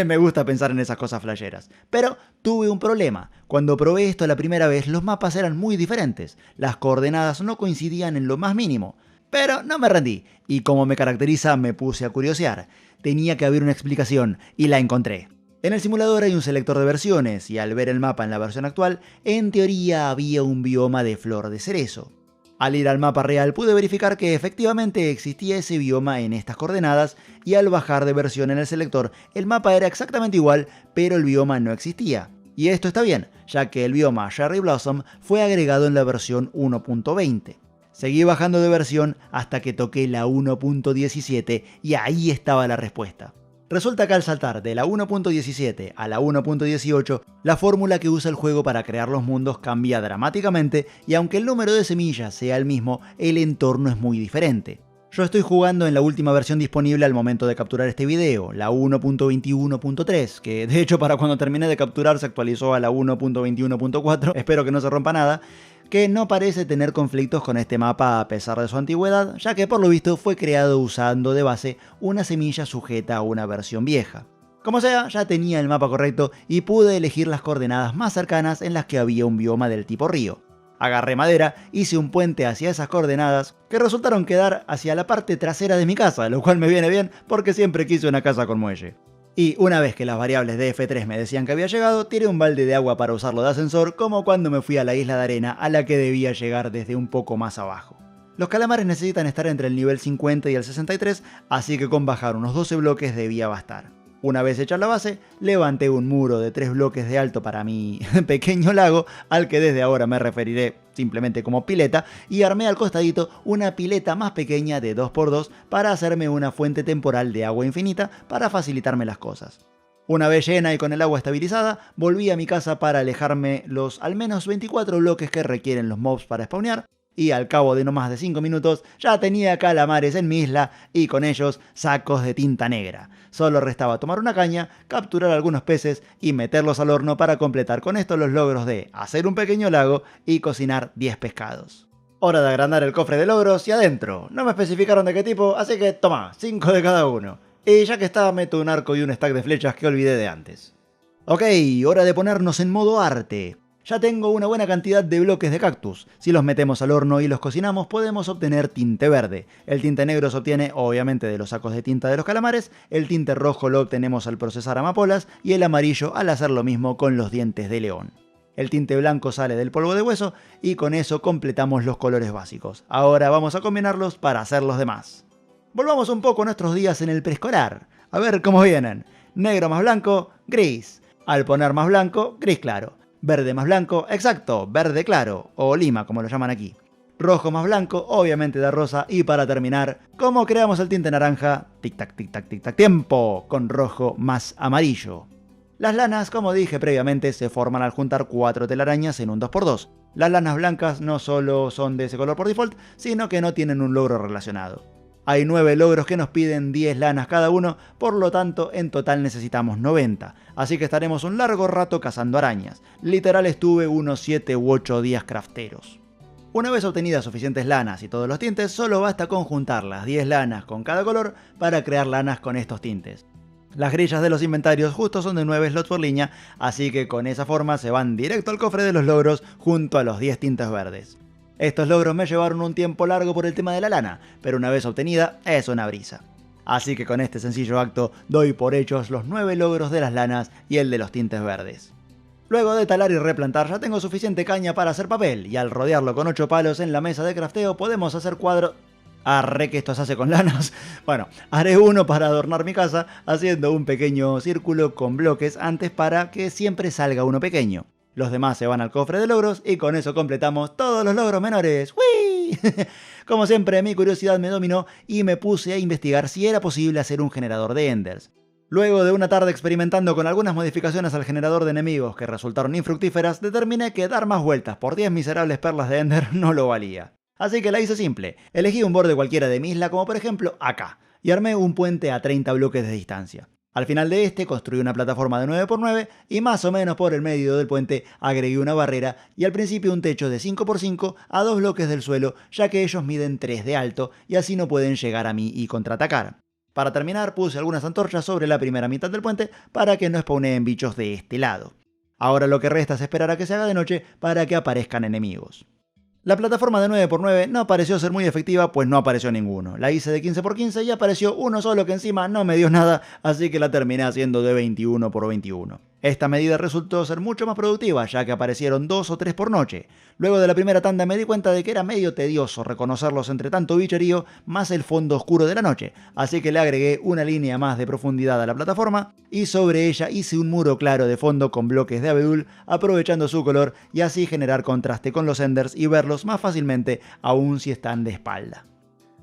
Speaker 1: Me gusta pensar en esas cosas flasheras. Pero tuve un problema. Cuando probé esto la primera vez, los mapas eran muy diferentes. Las coordenadas no coincidían en lo más mínimo. Pero no me rendí, y como me caracteriza, me puse a curiosear. Tenía que haber una explicación, y la encontré. En el simulador hay un selector de versiones, y al ver el mapa en la versión actual, en teoría había un bioma de flor de cerezo. Al ir al mapa real pude verificar que efectivamente existía ese bioma en estas coordenadas y al bajar de versión en el selector el mapa era exactamente igual, pero el bioma no existía. Y esto está bien, ya que el bioma Cherry Blossom fue agregado en la versión 1.20. Seguí bajando de versión hasta que toqué la 1.17 y ahí estaba la respuesta. Resulta que al saltar de la 1.17 a la 1.18, la fórmula que usa el juego para crear los mundos cambia dramáticamente y aunque el número de semillas sea el mismo, el entorno es muy diferente. Yo estoy jugando en la última versión disponible al momento de capturar este video, la 1.21.3, que de hecho para cuando terminé de capturar se actualizó a la 1.21.4, espero que no se rompa nada, que no parece tener conflictos con este mapa a pesar de su antigüedad, ya que por lo visto fue creado usando de base una semilla sujeta a una versión vieja. Como sea, ya tenía el mapa correcto y pude elegir las coordenadas más cercanas en las que había un bioma del tipo río. Agarré madera, hice un puente hacia esas coordenadas, que resultaron quedar hacia la parte trasera de mi casa, lo cual me viene bien porque siempre quise una casa con muelle. Y una vez que las variables de F3 me decían que había llegado, tiré un balde de agua para usarlo de ascensor, como cuando me fui a la isla de arena a la que debía llegar desde un poco más abajo. Los calamares necesitan estar entre el nivel 50 y el 63, así que con bajar unos 12 bloques debía bastar. Una vez hecha la base, levanté un muro de 3 bloques de alto para mi pequeño lago, al que desde ahora me referiré simplemente como pileta, y armé al costadito una pileta más pequeña de 2×2 para hacerme una fuente temporal de agua infinita para facilitarme las cosas. Una vez llena y con el agua estabilizada, volví a mi casa para alejarme los al menos 24 bloques que requieren los mobs para spawnear, y al cabo de no más de 5 minutos ya tenía calamares en mi isla y con ellos sacos de tinta negra. Solo restaba tomar una caña, capturar algunos peces y meterlos al horno para completar con esto los logros de hacer un pequeño lago y cocinar 10 pescados. Hora de agrandar el cofre de logros y adentro. No me especificaron de qué tipo, así que toma, 5 de cada uno. Y ya que está, meto un arco y un stack de flechas que olvidé de antes. Ok, hora de ponernos en modo arte. Ya tengo una buena cantidad de bloques de cactus. Si los metemos al horno y los cocinamos podemos obtener tinte verde. El tinte negro se obtiene obviamente de los sacos de tinta de los calamares, el tinte rojo lo obtenemos al procesar amapolas y el amarillo al hacer lo mismo con los dientes de león. El tinte blanco sale del polvo de hueso y con eso completamos los colores básicos. Ahora vamos a combinarlos para hacer los demás. Volvamos un poco a nuestros días en el preescolar. A ver cómo vienen. Negro más blanco, gris. Al poner más blanco, gris claro. Verde más blanco, exacto, verde claro, o lima como lo llaman aquí. Rojo más blanco, obviamente de rosa, y para terminar, ¿cómo creamos el tinte naranja? Tic tac, tic tac, tic tac, tiempo, con rojo más amarillo. Las lanas, como dije previamente, se forman al juntar 4 telarañas en un 2x2. Las lanas blancas no solo son de ese color por default, sino que no tienen un logro relacionado. Hay 9 logros que nos piden 10 lanas cada uno, por lo tanto en total necesitamos 90, así que estaremos un largo rato cazando arañas. Literal estuve unos 7 u 8 días crafteros. Una vez obtenidas suficientes lanas y todos los tintes, solo basta con juntar las 10 lanas con cada color para crear lanas con estos tintes. Las grillas de los inventarios justo son de 9 slots por línea, así que con esa forma se van directo al cofre de los logros junto a los 10 tintes verdes. Estos logros me llevaron un tiempo largo por el tema de la lana, pero una vez obtenida es una brisa. Así que con este sencillo acto doy por hechos los 9 logros de las lanas y el de los tintes verdes. Luego de talar y replantar ya tengo suficiente caña para hacer papel, y al rodearlo con 8 palos en la mesa de crafteo podemos hacer cuadros... Arre que esto se hace con lanas. Bueno, haré uno para adornar mi casa haciendo un pequeño círculo con bloques antes para que siempre salga uno pequeño. Los demás se van al cofre de logros y con eso completamos todos los logros menores. ¡Wii! Como siempre, mi curiosidad me dominó y me puse a investigar si era posible hacer un generador de enders. Luego de una tarde experimentando con algunas modificaciones al generador de enemigos que resultaron infructíferas, determiné que dar más vueltas por 10 miserables perlas de ender no lo valía. Así que la hice simple, elegí un borde cualquiera de mi isla como por ejemplo acá, y armé un puente a 30 bloques de distancia. Al final de este construí una plataforma de 9x9 y más o menos por el medio del puente agregué una barrera y al principio un techo de 5x5 a 2 bloques del suelo, ya que ellos miden 3 de alto y así no pueden llegar a mí y contraatacar. Para terminar puse algunas antorchas sobre la primera mitad del puente para que no spawneen bichos de este lado. Ahora lo que resta es esperar a que se haga de noche para que aparezcan enemigos. La plataforma de 9x9 no pareció ser muy efectiva, pues no apareció ninguno. La hice de 15x15 y apareció uno solo que encima no me dio nada, así que la terminé haciendo de 21x21. Esta medida resultó ser mucho más productiva, ya que aparecieron 2 o 3 por noche. Luego de la primera tanda me di cuenta de que era medio tedioso reconocerlos entre tanto bicherío, más el fondo oscuro de la noche, así que le agregué una línea más de profundidad a la plataforma, y sobre ella hice un muro claro de fondo con bloques de abedul, aprovechando su color y así generar contraste con los enders y verlos más fácilmente aún si están de espalda.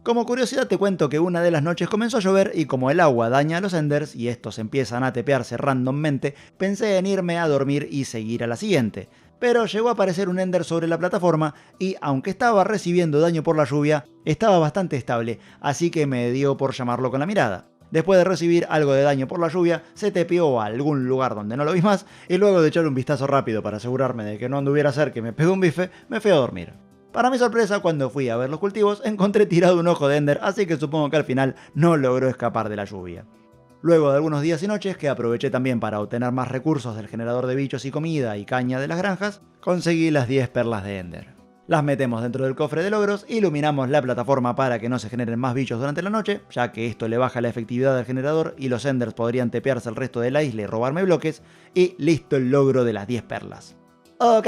Speaker 1: Como curiosidad te cuento que una de las noches comenzó a llover y como el agua daña a los enders y estos empiezan a tepearse randommente, pensé en irme a dormir y seguir a la siguiente. Pero llegó a aparecer un ender sobre la plataforma y aunque estaba recibiendo daño por la lluvia, estaba bastante estable, así que me dio por llamarlo con la mirada. Después de recibir algo de daño por la lluvia, se tepeó a algún lugar donde no lo vi más y luego de echar un vistazo rápido para asegurarme de que no anduviera cerca que me pegó un bife, me fui a dormir. Para mi sorpresa, cuando fui a ver los cultivos, encontré tirado un ojo de ender, así que supongo que al final no logró escapar de la lluvia. Luego de algunos días y noches, que aproveché también para obtener más recursos del generador de bichos y comida y caña de las granjas, conseguí las 10 perlas de ender. Las metemos dentro del cofre de logros, iluminamos la plataforma para que no se generen más bichos durante la noche, ya que esto le baja la efectividad del generador y los enders podrían tepearse el resto de la isla y robarme bloques, y listo el logro de las 10 perlas. Ok,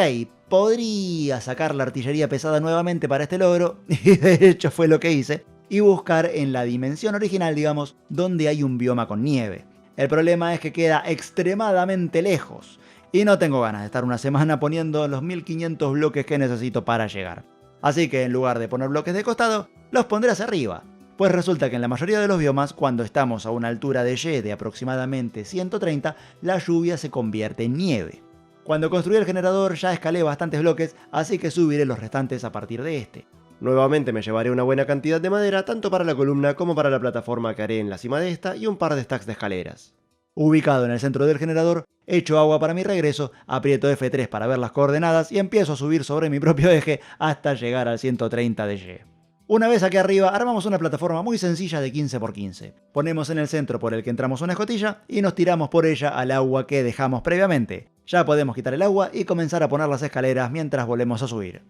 Speaker 1: podría sacar la artillería pesada nuevamente para este logro, y de hecho fue lo que hice, y buscar en la dimensión original, digamos, donde hay un bioma con nieve. El problema es que queda extremadamente lejos, y no tengo ganas de estar una semana poniendo los 1500 bloques que necesito para llegar. Así que en lugar de poner bloques de costado, los pondré hacia arriba. Pues resulta que en la mayoría de los biomas, cuando estamos a una altura de Y de aproximadamente 130, la lluvia se convierte en nieve. Cuando construí el generador ya escalé bastantes bloques, así que subiré los restantes a partir de este. Nuevamente me llevaré una buena cantidad de madera tanto para la columna como para la plataforma que haré en la cima de esta y un par de stacks de escaleras. Ubicado en el centro del generador, echo agua para mi regreso, aprieto F3 para ver las coordenadas y empiezo a subir sobre mi propio eje hasta llegar al 130 de Y. Una vez aquí arriba, armamos una plataforma muy sencilla de 15x15. Ponemos en el centro por el que entramos una escotilla y nos tiramos por ella al agua que dejamos previamente. Ya podemos quitar el agua y comenzar a poner las escaleras mientras volvemos a subir.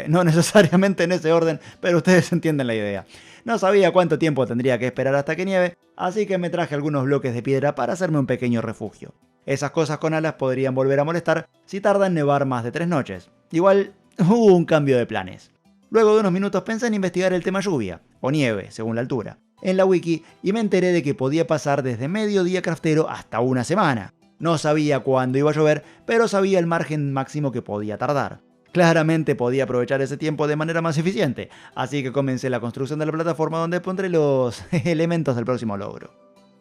Speaker 1: No necesariamente en ese orden, pero ustedes entienden la idea. No sabía cuánto tiempo tendría que esperar hasta que nieve, así que me traje algunos bloques de piedra para hacerme un pequeño refugio. Esas cosas con alas podrían volver a molestar si tarda en nevar más de 3 noches. Igual, hubo un cambio de planes. Luego de unos minutos pensé en investigar el tema lluvia, o nieve, según la altura, en la wiki y me enteré de que podía pasar desde mediodía craftero hasta una semana. No sabía cuándo iba a llover, pero sabía el margen máximo que podía tardar. Claramente podía aprovechar ese tiempo de manera más eficiente, así que comencé la construcción de la plataforma donde pondré los elementos del próximo logro.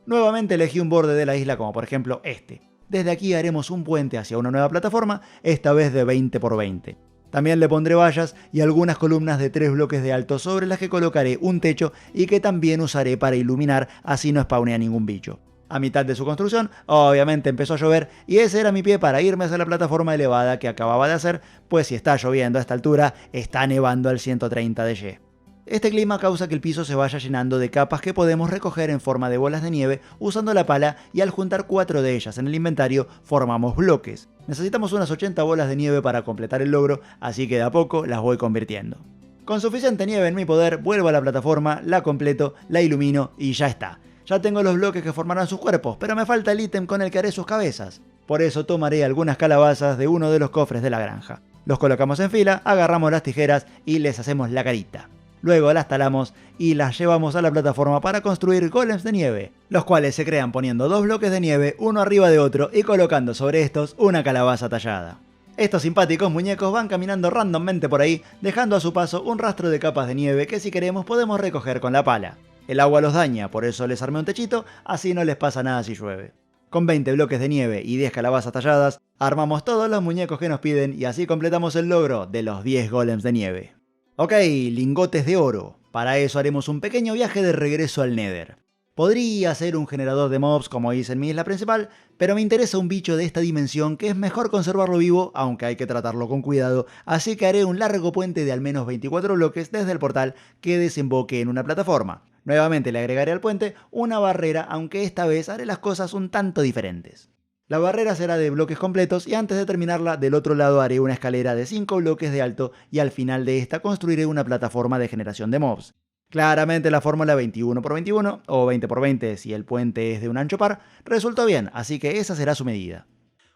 Speaker 1: Nuevamente elegí un borde de la isla como por ejemplo este. Desde aquí haremos un puente hacia una nueva plataforma, esta vez de 20 por 20. También le pondré vallas y algunas columnas de 3 bloques de alto sobre las que colocaré un techo y que también usaré para iluminar, así no spawnea ningún bicho. A mitad de su construcción, obviamente empezó a llover y ese era mi pie para irme hacia la plataforma elevada que acababa de hacer, pues si está lloviendo a esta altura, está nevando al 130 de Y. Este clima causa que el piso se vaya llenando de capas que podemos recoger en forma de bolas de nieve usando la pala y al juntar 4 de ellas en el inventario formamos bloques. Necesitamos unas 80 bolas de nieve para completar el logro, así que de a poco las voy convirtiendo. Con suficiente nieve en mi poder, vuelvo a la plataforma, la completo, la ilumino y ya está. Ya tengo los bloques que formarán sus cuerpos, pero me falta el ítem con el que haré sus cabezas. Por eso tomaré algunas calabazas de uno de los cofres de la granja. Los colocamos en fila, agarramos las tijeras y les hacemos la carita. Luego las talamos y las llevamos a la plataforma para construir golems de nieve, los cuales se crean poniendo 2 bloques de nieve uno arriba de otro y colocando sobre estos una calabaza tallada. Estos simpáticos muñecos van caminando randommente por ahí, dejando a su paso un rastro de capas de nieve que si queremos podemos recoger con la pala. El agua los daña, por eso les armé un techito, así no les pasa nada si llueve. Con 20 bloques de nieve y 10 calabazas talladas, armamos todos los muñecos que nos piden y así completamos el logro de los 10 golems de nieve. Ok, lingotes de oro. Para eso haremos un pequeño viaje de regreso al Nether. Podría ser un generador de mobs como hice en mi isla principal, pero me interesa un bicho de esta dimensión que es mejor conservarlo vivo, aunque hay que tratarlo con cuidado, así que haré un largo puente de al menos 24 bloques desde el portal que desemboque en una plataforma. Nuevamente le agregaré al puente una barrera, aunque esta vez haré las cosas un tanto diferentes. La barrera será de bloques completos y antes de terminarla del otro lado haré una escalera de 5 bloques de alto y al final de esta construiré una plataforma de generación de mobs. Claramente la fórmula 21 por 21 o 20 por 20 si el puente es de un ancho par resultó bien, así que esa será su medida.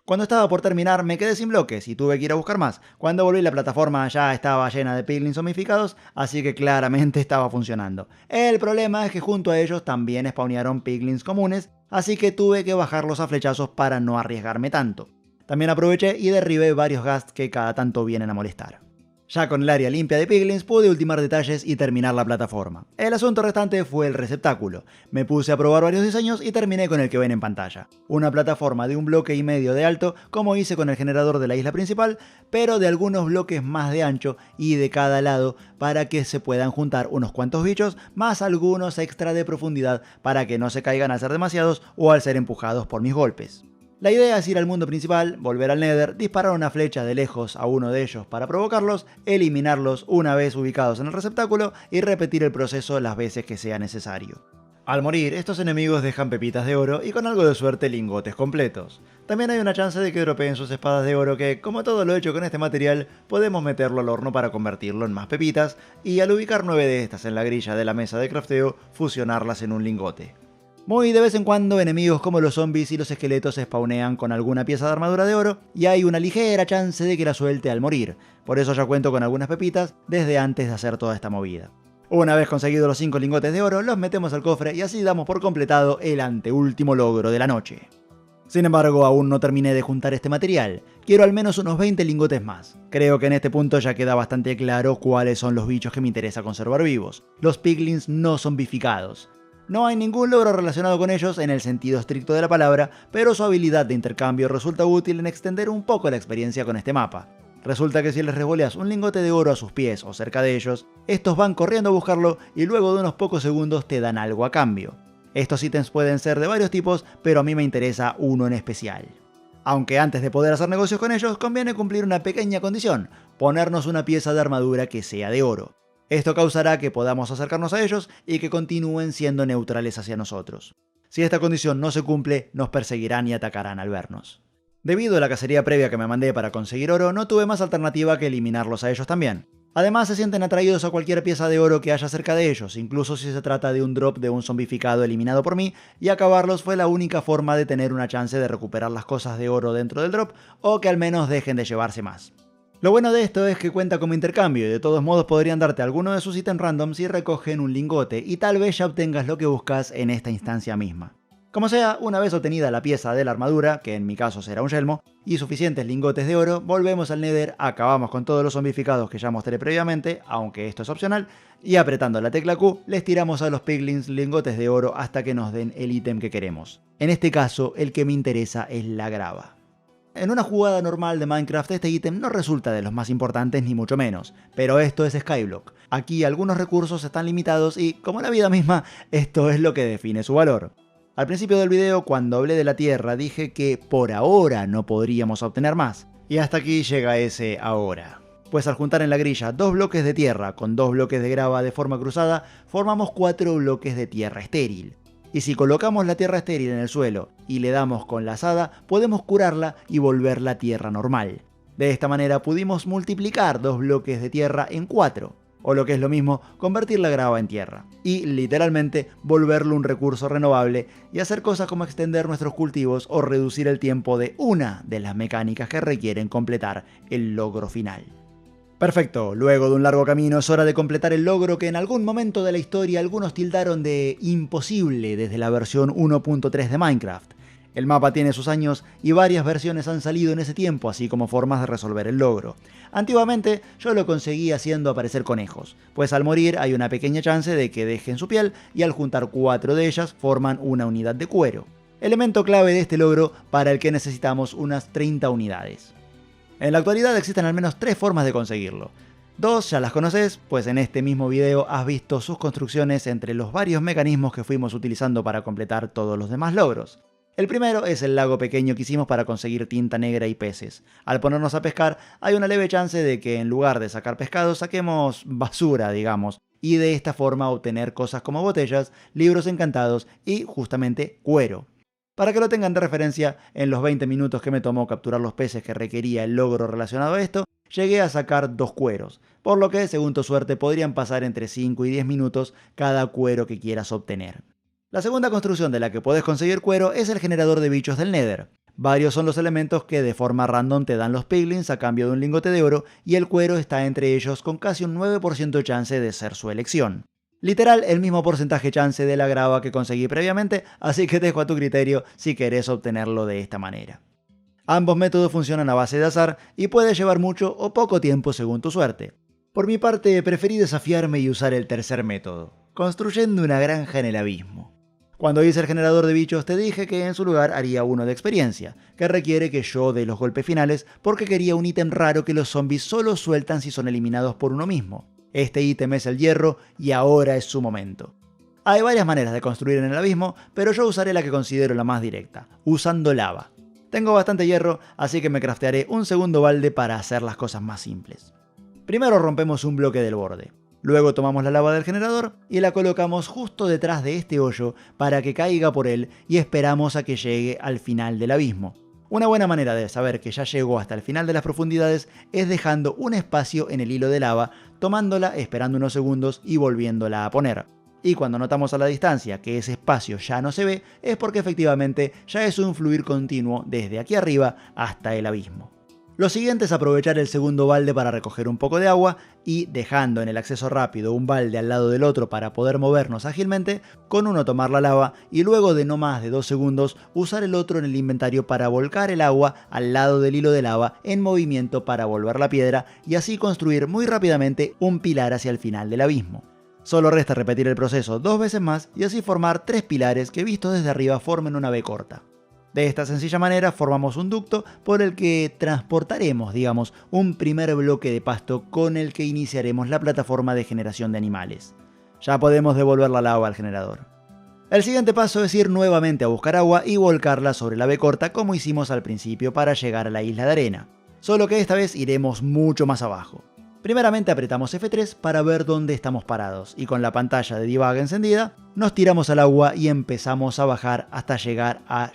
Speaker 1: Cuando estaba por terminar me quedé sin bloques y tuve que ir a buscar más. Cuando volví la plataforma ya estaba llena de piglins zombificados, así que claramente estaba funcionando. El problema es que junto a ellos también spawnearon piglins comunes, así que tuve que bajarlos a flechazos para no arriesgarme tanto. También aproveché y derribé varios ghasts que cada tanto vienen a molestar. Ya con el área limpia de piglins pude ultimar detalles y terminar la plataforma. El asunto restante fue el receptáculo. Me puse a probar varios diseños y terminé con el que ven en pantalla. Una plataforma de 1,5 bloques de alto, como hice con el generador de la isla principal, pero de algunos bloques más de ancho y de cada lado para que se puedan juntar unos cuantos bichos, más algunos extra de profundidad para que no se caigan al ser demasiados o al ser empujados por mis golpes. La idea es ir al mundo principal, volver al Nether, disparar una flecha de lejos a uno de ellos para provocarlos, eliminarlos una vez ubicados en el receptáculo y repetir el proceso las veces que sea necesario. Al morir, estos enemigos dejan pepitas de oro y con algo de suerte lingotes completos. También hay una chance de que dropeen sus espadas de oro que, como todo lo hecho con este material, podemos meterlo al horno para convertirlo en más pepitas y al ubicar 9 de estas en la grilla de la mesa de crafteo, fusionarlas en un lingote. Muy de vez en cuando enemigos como los zombies y los esqueletos spawnean con alguna pieza de armadura de oro y hay una ligera chance de que la suelte al morir, por eso ya cuento con algunas pepitas desde antes de hacer toda esta movida. Una vez conseguidos los 5 lingotes de oro, los metemos al cofre y así damos por completado el anteúltimo logro de la noche. Sin embargo, aún no terminé de juntar este material, quiero al menos unos 20 lingotes más. Creo que en este punto ya queda bastante claro cuáles son los bichos que me interesa conservar vivos. Los piglins no zombificados. No hay ningún logro relacionado con ellos en el sentido estricto de la palabra, pero su habilidad de intercambio resulta útil en extender un poco la experiencia con este mapa. Resulta que si les revoleas un lingote de oro a sus pies o cerca de ellos, estos van corriendo a buscarlo y luego de unos pocos segundos te dan algo a cambio. Estos ítems pueden ser de varios tipos, pero a mí me interesa uno en especial. Aunque antes de poder hacer negocios con ellos, conviene cumplir una pequeña condición: ponernos una pieza de armadura que sea de oro. Esto causará que podamos acercarnos a ellos y que continúen siendo neutrales hacia nosotros. Si esta condición no se cumple, nos perseguirán y atacarán al vernos. Debido a la cacería previa que me mandé para conseguir oro, no tuve más alternativa que eliminarlos a ellos también. Además, se sienten atraídos a cualquier pieza de oro que haya cerca de ellos, incluso si se trata de un drop de un zombificado eliminado por mí, y acabarlos fue la única forma de tener una chance de recuperar las cosas de oro dentro del drop, o que al menos dejen de llevarse más. Lo bueno de esto es que cuenta como intercambio y de todos modos podrían darte alguno de sus ítems random si recogen un lingote y tal vez ya obtengas lo que buscas en esta instancia misma. Como sea, una vez obtenida la pieza de la armadura, que en mi caso será un yelmo, y suficientes lingotes de oro, volvemos al Nether, acabamos con todos los zombificados que ya mostré previamente, aunque esto es opcional, y apretando la tecla Q, les tiramos a los piglins lingotes de oro hasta que nos den el ítem que queremos. En este caso, el que me interesa es la grava. En una jugada normal de Minecraft este ítem no resulta de los más importantes ni mucho menos, pero esto es Skyblock. Aquí algunos recursos están limitados y, como la vida misma, esto es lo que define su valor. Al principio del video, cuando hablé de la tierra, dije que por ahora no podríamos obtener más. Y hasta aquí llega ese ahora. Pues al juntar en la grilla 2 bloques de tierra con 2 bloques de grava de forma cruzada, formamos 4 bloques de tierra estéril. Y si colocamos la tierra estéril en el suelo y le damos con la azada, podemos curarla y volverla tierra normal. De esta manera pudimos multiplicar 2 bloques de tierra en 4. O lo que es lo mismo, convertir la grava en tierra. Y literalmente volverlo un recurso renovable y hacer cosas como extender nuestros cultivos o reducir el tiempo de una de las mecánicas que requieren completar el logro final. Perfecto, luego de un largo camino es hora de completar el logro que en algún momento de la historia algunos tildaron de imposible desde la versión 1.3 de Minecraft. El mapa tiene sus años y varias versiones han salido en ese tiempo, así como formas de resolver el logro. Antiguamente yo lo conseguí haciendo aparecer conejos, pues al morir hay una pequeña chance de que dejen su piel y al juntar 4 de ellas forman una unidad de cuero. Elemento clave de este logro para el que necesitamos unas 30 unidades. En la actualidad existen al menos 3 formas de conseguirlo. 2 ya las conoces, pues en este mismo video has visto sus construcciones entre los varios mecanismos que fuimos utilizando para completar todos los demás logros. El primero es el lago pequeño que hicimos para conseguir tinta negra y peces. Al ponernos a pescar, hay una leve chance de que en lugar de sacar pescado saquemos basura, digamos, y de esta forma obtener cosas como botellas, libros encantados y, justamente, cuero. Para que lo tengan de referencia, en los 20 minutos que me tomó capturar los peces que requería el logro relacionado a esto, llegué a sacar 2 cueros, por lo que, según tu suerte, podrían pasar entre 5 y 10 minutos cada cuero que quieras obtener. La segunda construcción de la que puedes conseguir cuero es el generador de bichos del Nether. Varios son los elementos que de forma random te dan los piglins a cambio de un lingote de oro y el cuero está entre ellos con casi un 9% de chance de ser su elección. Literal el mismo porcentaje chance de la grava que conseguí previamente, así que dejo a tu criterio si querés obtenerlo de esta manera. Ambos métodos funcionan a base de azar y puede llevar mucho o poco tiempo según tu suerte. Por mi parte preferí desafiarme y usar el tercer método, construyendo una granja en el abismo. Cuando hice el generador de bichos te dije que en su lugar haría uno de experiencia, que requiere que yo dé los golpes finales porque quería un ítem raro que los zombies solo sueltan si son eliminados por uno mismo. Este ítem es el hierro y ahora es su momento. Hay varias maneras de construir en el abismo, pero yo usaré la que considero la más directa, usando lava. Tengo bastante hierro, así que me craftearé un segundo balde para hacer las cosas más simples. Primero rompemos un bloque del borde. Luego tomamos la lava del generador y la colocamos justo detrás de este hoyo para que caiga por él y esperamos a que llegue al final del abismo. Una buena manera de saber que ya llegó hasta el final de las profundidades es dejando un espacio en el hilo de lava, tomándola, esperando unos segundos y volviéndola a poner. Y cuando notamos a la distancia que ese espacio ya no se ve, es porque efectivamente ya es un fluir continuo desde aquí arriba hasta el abismo. Lo siguiente es aprovechar el segundo balde para recoger un poco de agua y, dejando en el acceso rápido un balde al lado del otro para poder movernos ágilmente, con uno tomar la lava y luego de no más de 2 segundos usar el otro en el inventario para volcar el agua al lado del hilo de lava en movimiento para volver la piedra y así construir muy rápidamente un pilar hacia el final del abismo. Solo resta repetir el proceso 2 veces más y así formar 3 pilares que vistos desde arriba formen una V corta. De esta sencilla manera formamos un ducto por el que transportaremos, digamos, un primer bloque de pasto con el que iniciaremos la plataforma de generación de animales. Ya podemos devolver la lava al generador. El siguiente paso es ir nuevamente a buscar agua y volcarla sobre la V corta como hicimos al principio para llegar a la isla de arena. Solo que esta vez iremos mucho más abajo. Primeramente apretamos F3 para ver dónde estamos parados y con la pantalla de debug encendida nos tiramos al agua y empezamos a bajar hasta llegar a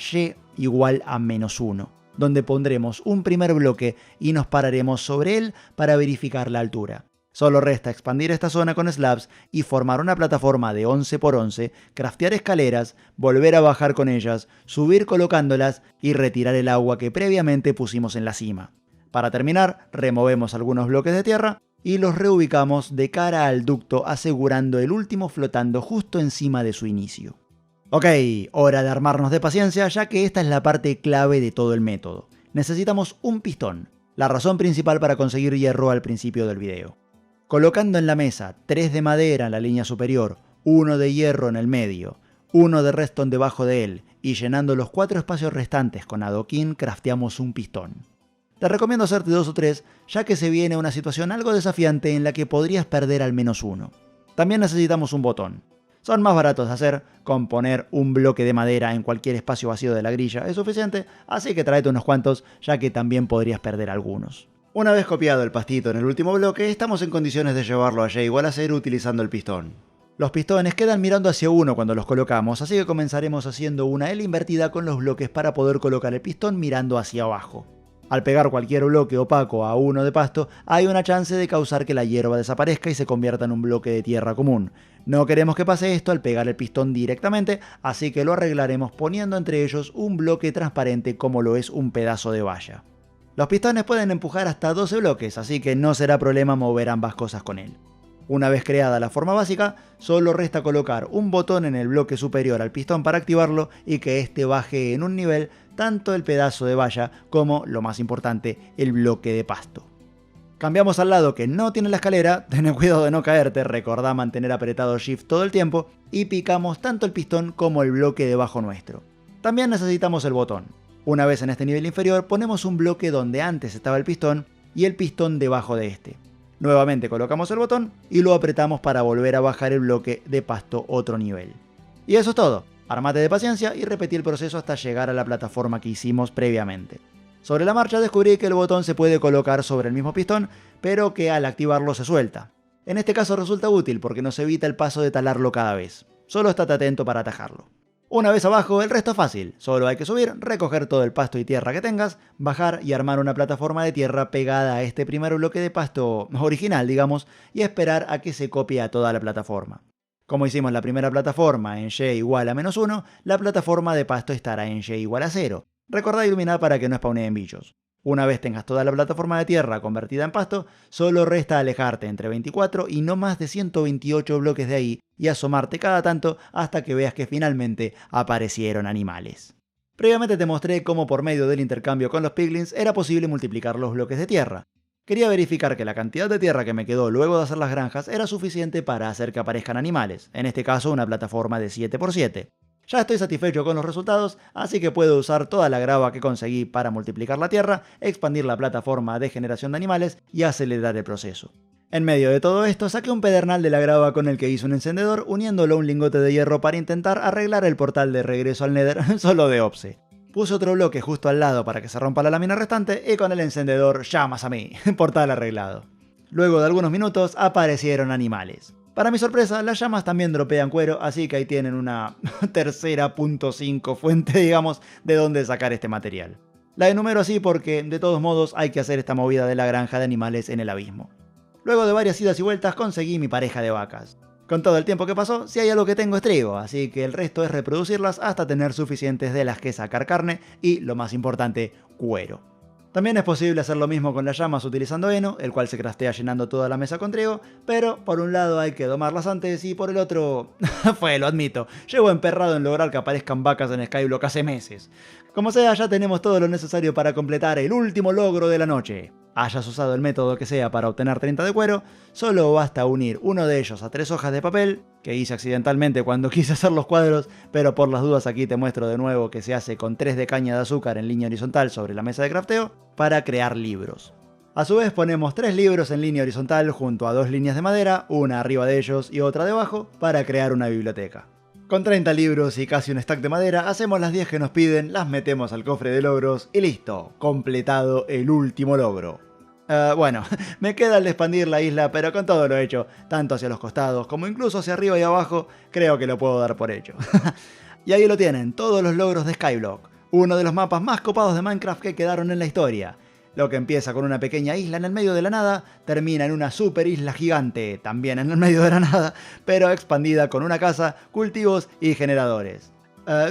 Speaker 1: y igual a -1, donde pondremos un primer bloque y nos pararemos sobre él para verificar la altura. Solo resta expandir esta zona con slabs y formar una plataforma de 11 por 11, craftear escaleras, volver a bajar con ellas, subir colocándolas y retirar el agua que previamente pusimos en la cima. Para terminar, removemos algunos bloques de tierra y los reubicamos de cara al ducto asegurando el último flotando justo encima de su inicio. Ok, hora de armarnos de paciencia, ya que esta es la parte clave de todo el método. Necesitamos un pistón, la razón principal para conseguir hierro al principio del video. Colocando en la mesa 3 de madera en la línea superior, 1 de hierro en el medio, 1 de redstone debajo de él y llenando los 4 espacios restantes con adoquín, crafteamos un pistón. Te recomiendo hacerte 2 o 3, ya que se viene una situación algo desafiante en la que podrías perder al menos uno. También necesitamos un botón. Son más baratos de hacer, con poner un bloque de madera en cualquier espacio vacío de la grilla es suficiente, así que tráete unos cuantos, ya que también podrías perder algunos. Una vez copiado el pastito en el último bloque, estamos en condiciones de llevarlo a Y igual a 0 utilizando el pistón. Los pistones quedan mirando hacia uno cuando los colocamos, así que comenzaremos haciendo una L invertida con los bloques para poder colocar el pistón mirando hacia abajo. Al pegar cualquier bloque opaco a uno de pasto, hay una chance de causar que la hierba desaparezca y se convierta en un bloque de tierra común. No queremos que pase esto al pegar el pistón directamente, así que lo arreglaremos poniendo entre ellos un bloque transparente como lo es un pedazo de valla. Los pistones pueden empujar hasta 12 bloques, así que no será problema mover ambas cosas con él. Una vez creada la forma básica, solo resta colocar un botón en el bloque superior al pistón para activarlo y que éste baje en un nivel tanto el pedazo de valla como, lo más importante, el bloque de pasto. Cambiamos al lado que no tiene la escalera, ten cuidado de no caerte, recordá mantener apretado Shift todo el tiempo y picamos tanto el pistón como el bloque debajo nuestro. También necesitamos el botón. Una vez en este nivel inferior ponemos un bloque donde antes estaba el pistón y el pistón debajo de este. Nuevamente colocamos el botón y lo apretamos para volver a bajar el bloque de pasto otro nivel. Y eso es todo. Armate de paciencia y repetí el proceso hasta llegar a la plataforma que hicimos previamente. Sobre la marcha descubrí que el botón se puede colocar sobre el mismo pistón, pero que al activarlo se suelta. En este caso resulta útil porque nos evita el paso de talarlo cada vez. Solo estate atento para atajarlo. Una vez abajo, el resto es fácil. Solo hay que subir, recoger todo el pasto y tierra que tengas, bajar y armar una plataforma de tierra pegada a este primer bloque de pasto original, digamos, y esperar a que se copie a toda la plataforma. Como hicimos la primera plataforma en Y igual a -1, la plataforma de pasto estará en Y igual a 0. Recordá iluminar para que no spawneen bichos. Una vez tengas toda la plataforma de tierra convertida en pasto, solo resta alejarte entre 24 y no más de 128 bloques de ahí y asomarte cada tanto hasta que veas que finalmente aparecieron animales. Previamente te mostré cómo por medio del intercambio con los piglins era posible multiplicar los bloques de tierra. Quería verificar que la cantidad de tierra que me quedó luego de hacer las granjas era suficiente para hacer que aparezcan animales, en este caso una plataforma de 7×7. Ya estoy satisfecho con los resultados, así que puedo usar toda la grava que conseguí para multiplicar la tierra, expandir la plataforma de generación de animales y acelerar el proceso. En medio de todo esto, saqué un pedernal de la grava con el que hice un encendedor, uniéndolo a un lingote de hierro para intentar arreglar el portal de regreso al Nether solo de OPSE. Puse otro bloque justo al lado para que se rompa la lámina restante y con el encendedor llamas a mí, portal arreglado. Luego de algunos minutos aparecieron animales. Para mi sorpresa, las llamas también dropean cuero, así que ahí tienen una tercera .5 fuente, digamos, de dónde sacar este material. La enumero así porque, de todos modos, hay que hacer esta movida de la granja de animales en el abismo. Luego de varias idas y vueltas conseguí mi pareja de vacas. Con todo el tiempo que pasó, si hay algo que tengo es trigo, así que el resto es reproducirlas hasta tener suficientes de las que sacar carne y, lo más importante, cuero. También es posible hacer lo mismo con las llamas utilizando heno, el cual se craftea llenando toda la mesa con trigo, pero por un lado hay que domarlas antes y por el otro... lo admito, llevo emperrado en lograr que aparezcan vacas en Skyblock hace meses. Como sea, ya tenemos todo lo necesario para completar el último logro de la noche. Hayas usado el método que sea para obtener 30 de cuero, solo basta unir uno de ellos a 3 hojas de papel, que hice accidentalmente cuando quise hacer los cuadros, pero por las dudas aquí te muestro de nuevo que se hace con 3 de caña de azúcar en línea horizontal sobre la mesa de crafteo, para crear libros. A su vez ponemos 3 libros en línea horizontal junto a 2 líneas de madera, una arriba de ellos y otra debajo, para crear una biblioteca. Con 30 libros y casi un stack de madera, hacemos las 10 que nos piden, las metemos al cofre de logros y listo, completado el último logro. Bueno, me queda el de expandir la isla, pero con todo lo hecho, tanto hacia los costados como incluso hacia arriba y abajo, creo que lo puedo dar por hecho. Y ahí lo tienen, todos los logros de Skyblock, uno de los mapas más copados de Minecraft que quedaron en la historia. Lo que empieza con una pequeña isla en el medio de la nada, termina en una super isla gigante, también en el medio de la nada, pero expandida con una casa, cultivos y generadores.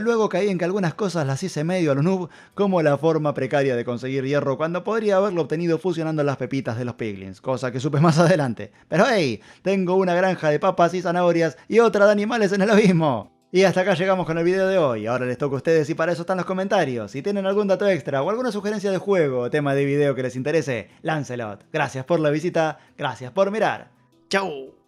Speaker 1: Luego caí en que algunas cosas las hice medio a lo noob, como la forma precaria de conseguir hierro cuando podría haberlo obtenido fusionando las pepitas de los piglins, cosa que supe más adelante. Pero hey, tengo una granja de papas y zanahorias y otra de animales en el abismo. Y hasta acá llegamos con el video de hoy. Ahora les toca a ustedes y para eso están los comentarios. Si tienen algún dato extra o alguna sugerencia de juego o tema de video que les interese, láncelot. Gracias por la visita, gracias por mirar. ¡Chau!